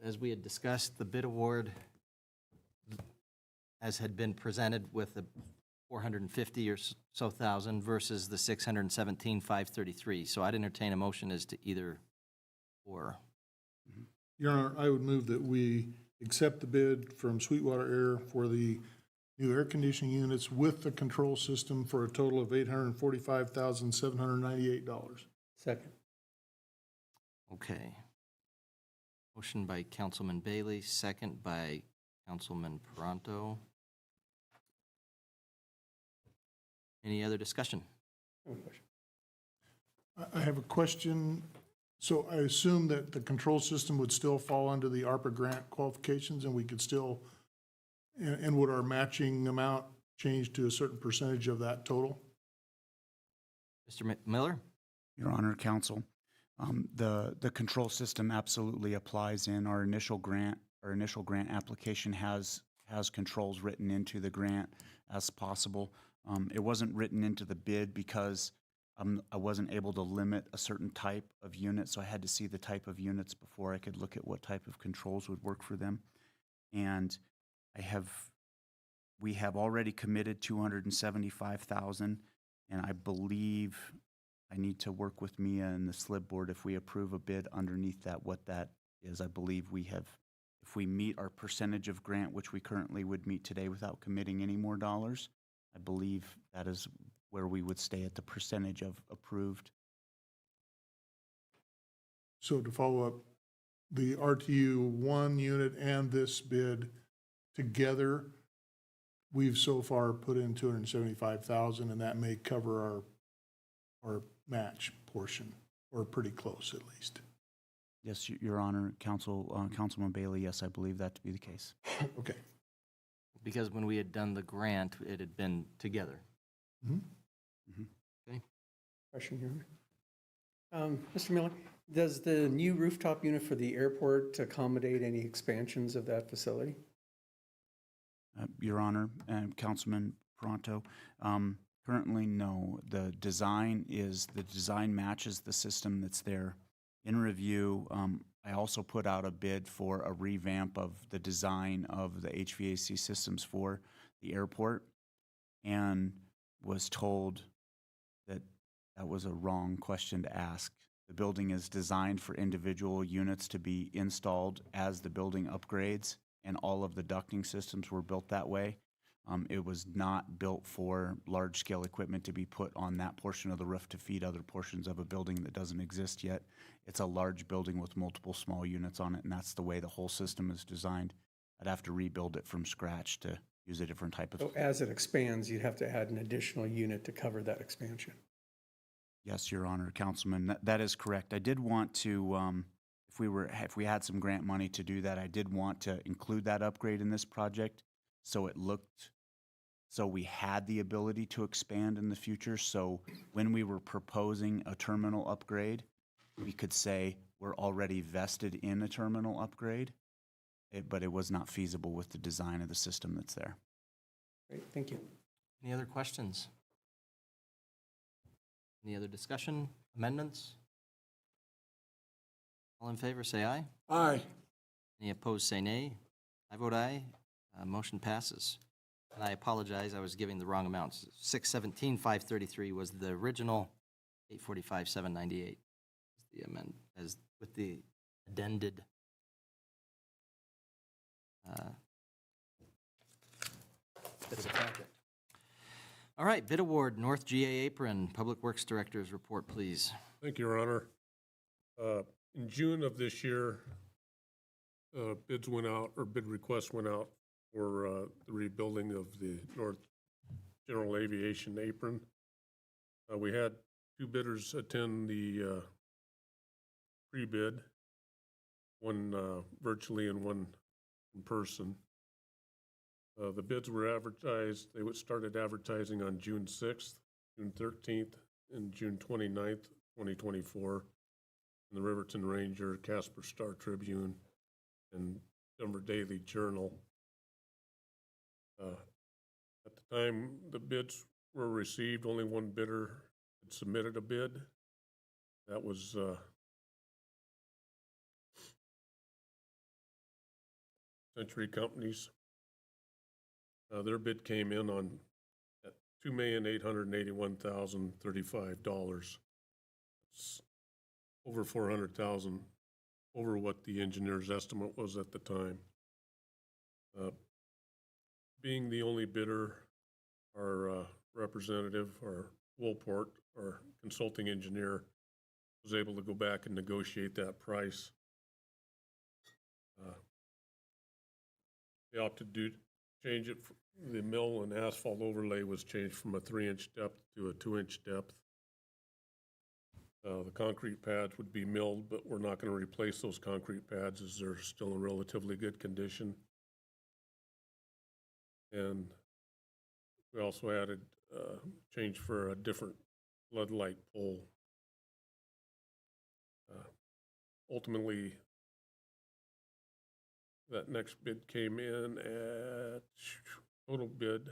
as we had discussed, the bid award as had been presented with the 450 or so thousand versus the 617,533. So I'd entertain a motion as to either or. Your Honor, I would move that we accept the bid from Sweetwater Air for the new air conditioning units with the control system for a total of $845,798. Second. Okay. Motion by Councilman Bailey, second by Councilman Peranto. Any other discussion? I have a question. So I assume that the control system would still fall under the ARPA grant qualifications, and we could still, and would our matching amount change to a certain percentage of that total? Mr. Miller? Your Honor, Council, the control system absolutely applies in our initial grant. Our initial grant application has controls written into the grant as possible. It wasn't written into the bid because I wasn't able to limit a certain type of unit, so I had to see the type of units before I could look at what type of controls would work for them. And we have already committed $275,000, and I believe I need to work with Mia and the SLIB board if we approve a bid underneath that, what that is. I believe we have, if we meet our percentage of grant, which we currently would meet today without committing any more dollars, I believe that is where we would stay at the percentage of approved. So to follow up, the RTU 1 unit and this bid together, we've so far put in $275,000, and that may cover our match portion, or pretty close at least. Yes, Your Honor, Councilman Bailey, yes, I believe that to be the case. Okay. Because when we had done the grant, it had been together. Mm-hmm. Mm-hmm. Okay. Question here. Mr. Miller, does the new rooftop unit for the airport accommodate any expansions of that facility? Your Honor, Councilman Peranto, currently no. The design matches the system that's there. In review, I also put out a bid for a revamp of the design of the HVAC systems for the airport, and was told that that was a wrong question to ask. The building is designed for individual units to be installed as the building upgrades, and all of the ducting systems were built that way. It was not built for large-scale equipment to be put on that portion of the roof to feed other portions of a building that doesn't exist yet. It's a large building with multiple small units on it, and that's the way the whole system is designed. I'd have to rebuild it from scratch to use a different type of... So as it expands, you'd have to add an additional unit to cover that expansion? Yes, Your Honor, Councilman, that is correct. I did want to, if we had some grant money to do that, I did want to include that upgrade in this project, so we had the ability to expand in the future. So when we were proposing a terminal upgrade, we could say we're already vested in a terminal upgrade, but it was not feasible with the design of the system that's there. Great, thank you. Any other questions? Any other discussion, amendments? All in favor, say aye. Aye. Any opposed, say nay. I vote aye. Motion passes. And I apologize, I was giving the wrong amounts. 617,533 was the original, 845,798 is the amend, as with the addended bit of the project. All right, bid award, North GA Apron, Public Works Director's report, please. Thank you, Your Honor. In June of this year, bids went out, or bid requests went out for the rebuilding of the North General Aviation apron. We had 2 bidders attend the pre-bid, one virtually and one in person. The bids were advertised, they started advertising on June 6th, June 13th, and June 29th, 2024, in the Riverton Ranger, Casper Star Tribune, and Denver Daily Journal. At the time the bids were received, only one bidder had submitted a bid. That was Century Companies. Their bid came in on at $2,881,035. It's over $400,000 over what the engineer's estimate was at the time. Being the only bidder, our representative, our Woolport, our consulting engineer, was able to go back and negotiate that price. They opted to change it. The mill and asphalt overlay was changed from a 3-inch depth to a 2-inch depth. The concrete pads would be milled, but we're not going to replace those concrete pads as they're still in relatively good condition. And we also added change for a different floodlight pole. Ultimately, that next bid came in at total bid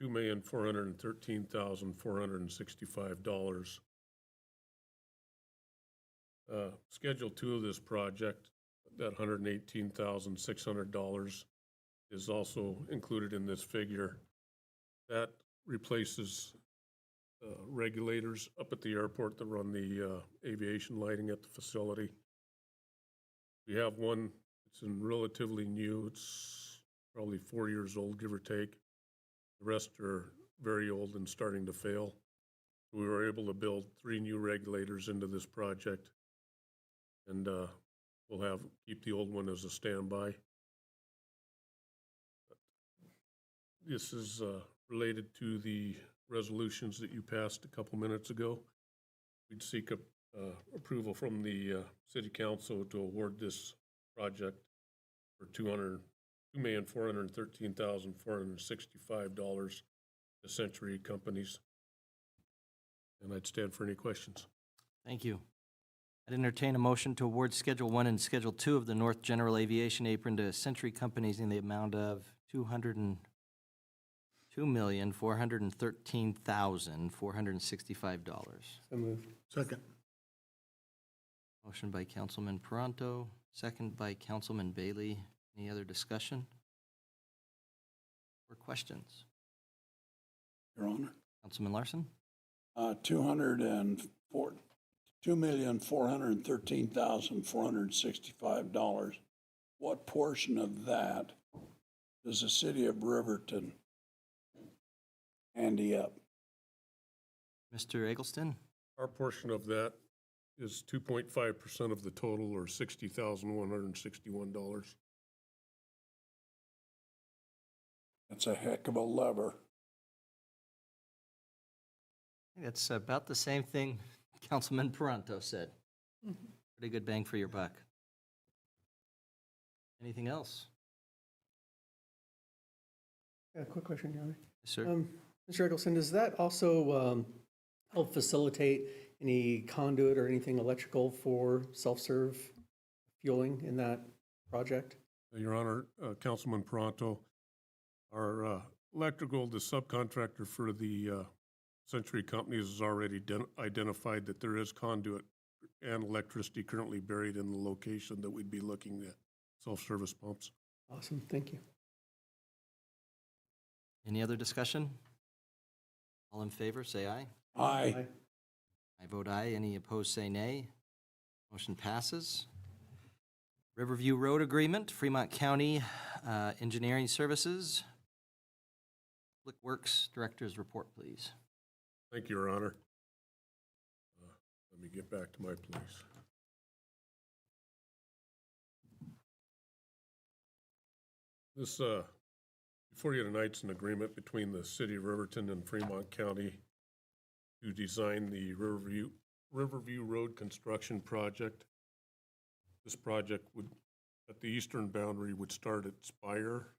$2,413,465. Schedule 2 of this project, that $118,600, is also included in this figure. That replaces regulators up at the airport that run the aviation lighting at the facility. We have one, it's in relatively new, it's probably 4 years old, give or take. The rest are very old and starting to fail. We were able to build 3 new regulators into this project, and we'll keep the old one as a standby. This is related to the resolutions that you passed a couple minutes ago. We'd seek approval from the City Council to award this project for $2,413,465 to Century Companies. And I'd stand for any questions. Thank you. I'd entertain a motion to award Schedule 1 and Schedule 2 of the North General Aviation apron to Century Companies in the amount of $202,413,465. So moved. Second. Motion by Councilman Peranto, second by Councilman Bailey. Any other discussion or questions? Your Honor. Councilman Larson? $2,413,465. What portion of that does the city of Riverton handy up? Mr. Eggleston? Our portion of that is 2.5% of the total, or $60,161. That's a heck of a lever. That's about the same thing Councilman Peranto said. Pretty good bang for your buck. Anything else? Yeah, quick question, Your Honor. Yes, sir. Mr. Eggleston, does that also help facilitate any conduit or anything electrical for self-serve fueling in that project? Your Honor, Councilman Peranto, Our electrical, the subcontractor for the Century Companies has already identified that there is conduit and electricity currently buried in the location that we'd be looking at, self-service pumps. Awesome, thank you. Any other discussion? All in favor, say aye. Aye. I vote aye. Any opposed, say nay. Motion passes. Riverview Road Agreement, Fremont County Engineering Services. Public Works Director's report, please. Thank you, Your Honor. Let me get back to my place. This, before you tonight's an agreement between the City of Riverton and Fremont County to design the Riverview Road Construction Project. This project would, at the eastern boundary, would start at Spire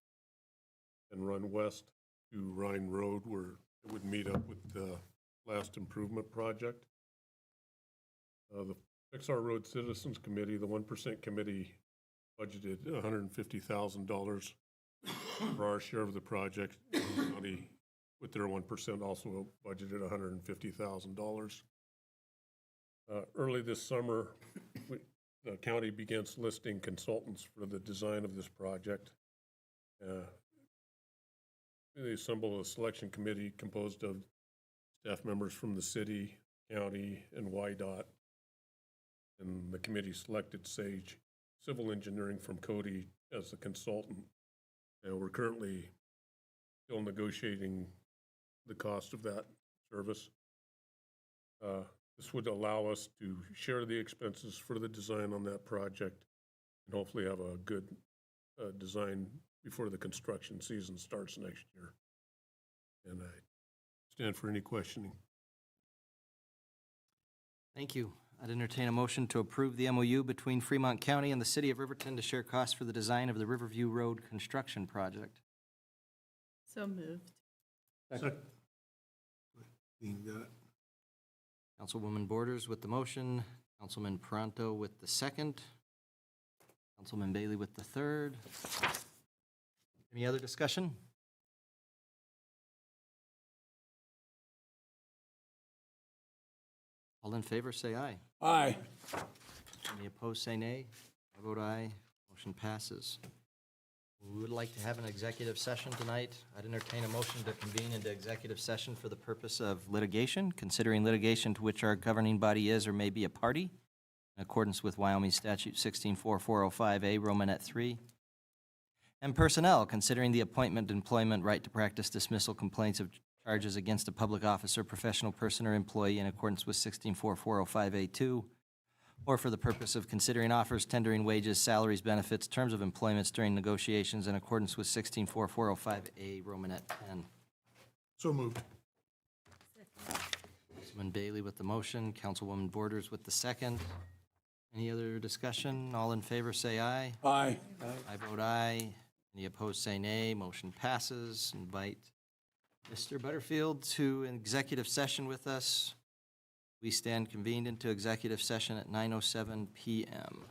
and run west to Rhine Road, where it would meet up with the last improvement project. The Fix Our Road Citizens Committee, the 1% committee, budgeted $150,000 for our share of the project. The county, with their 1%, also budgeted $150,000. Early this summer, the county began soliciting consultants for the design of this project. They assembled a selection committee composed of staff members from the city, county, and WYDOT. And the committee selected Sage Civil Engineering from Cody as the consultant. And we're currently still negotiating the cost of that service. This would allow us to share the expenses for the design on that project and hopefully have a good design before the construction season starts next year. And I stand for any questioning. Thank you. I'd entertain a motion to approve the MOU between Fremont County and the City of Riverton to share costs for the design of the Riverview Road construction project. So moved. Second. Being that. Councilwoman Borders with the motion, Councilman Pronto with the second, Councilman Bailey with the third. Any other discussion? All in favor, say aye. Aye. Any opposed, say nay. I vote aye. Motion passes. We would like to have an executive session tonight. I'd entertain a motion to convene into executive session for the purpose of litigation, considering litigation to which our governing body is or may be a party, in accordance with Wyoming Statute 164405A, Romanet 3. And personnel, considering the appointment, employment, right to practice, dismissal, complaints of charges against a public officer, professional person, or employee in accordance with 164405A2, or for the purpose of considering offers, tendering wages, salaries, benefits, terms of employment during negotiations in accordance with 164405A, Romanet 10. So moved. Councilman Bailey with the motion, Councilwoman Borders with the second. Any other discussion? All in favor, say aye. Aye. I vote aye. Any opposed, say nay. Motion passes. Invite Mr. Butterfield to an executive session with us. We stand convened into executive session at 9:07 p.m.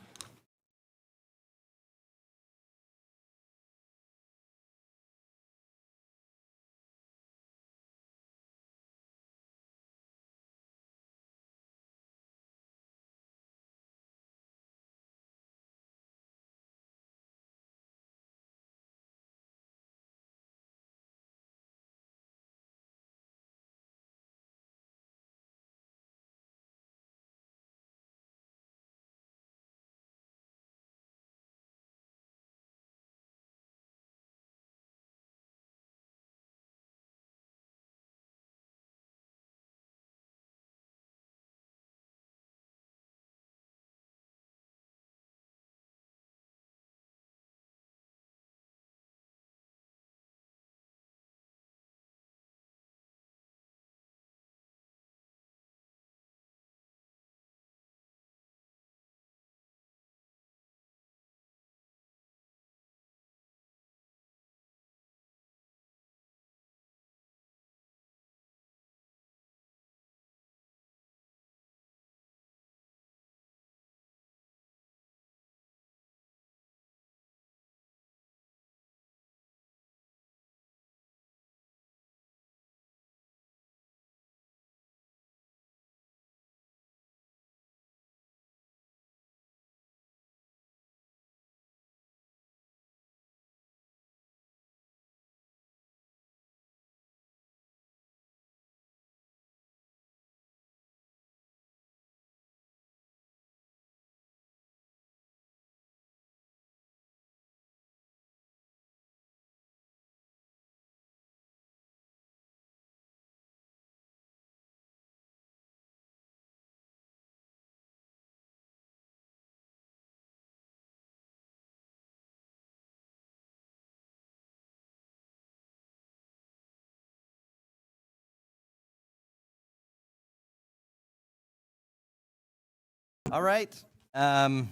All right. I'd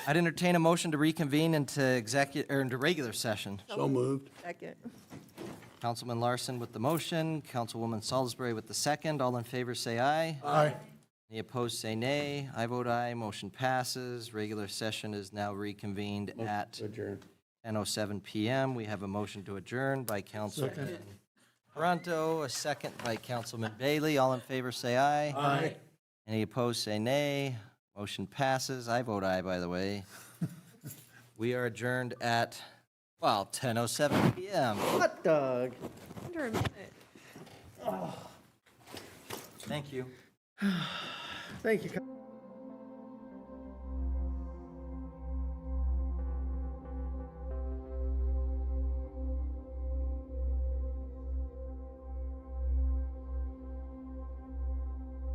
entertain a motion to reconvene into into regular session. So moved. Second. Councilman Larson with the motion, Councilwoman Salisbury with the second. All in favor, say aye. Aye. Any opposed, say nay. I vote aye. Motion passes. Regular session is now reconvened at Adjourn. 10:07 PM. We have a motion to adjourn by Councilman Toronto, a second by Councilman Bailey. All in favor, say aye. Aye. Any opposed, say nay. Motion passes. I vote aye, by the way. We are adjourned at, 10:07 PM. Hot dog. Under a minute. Thank you. Thank you.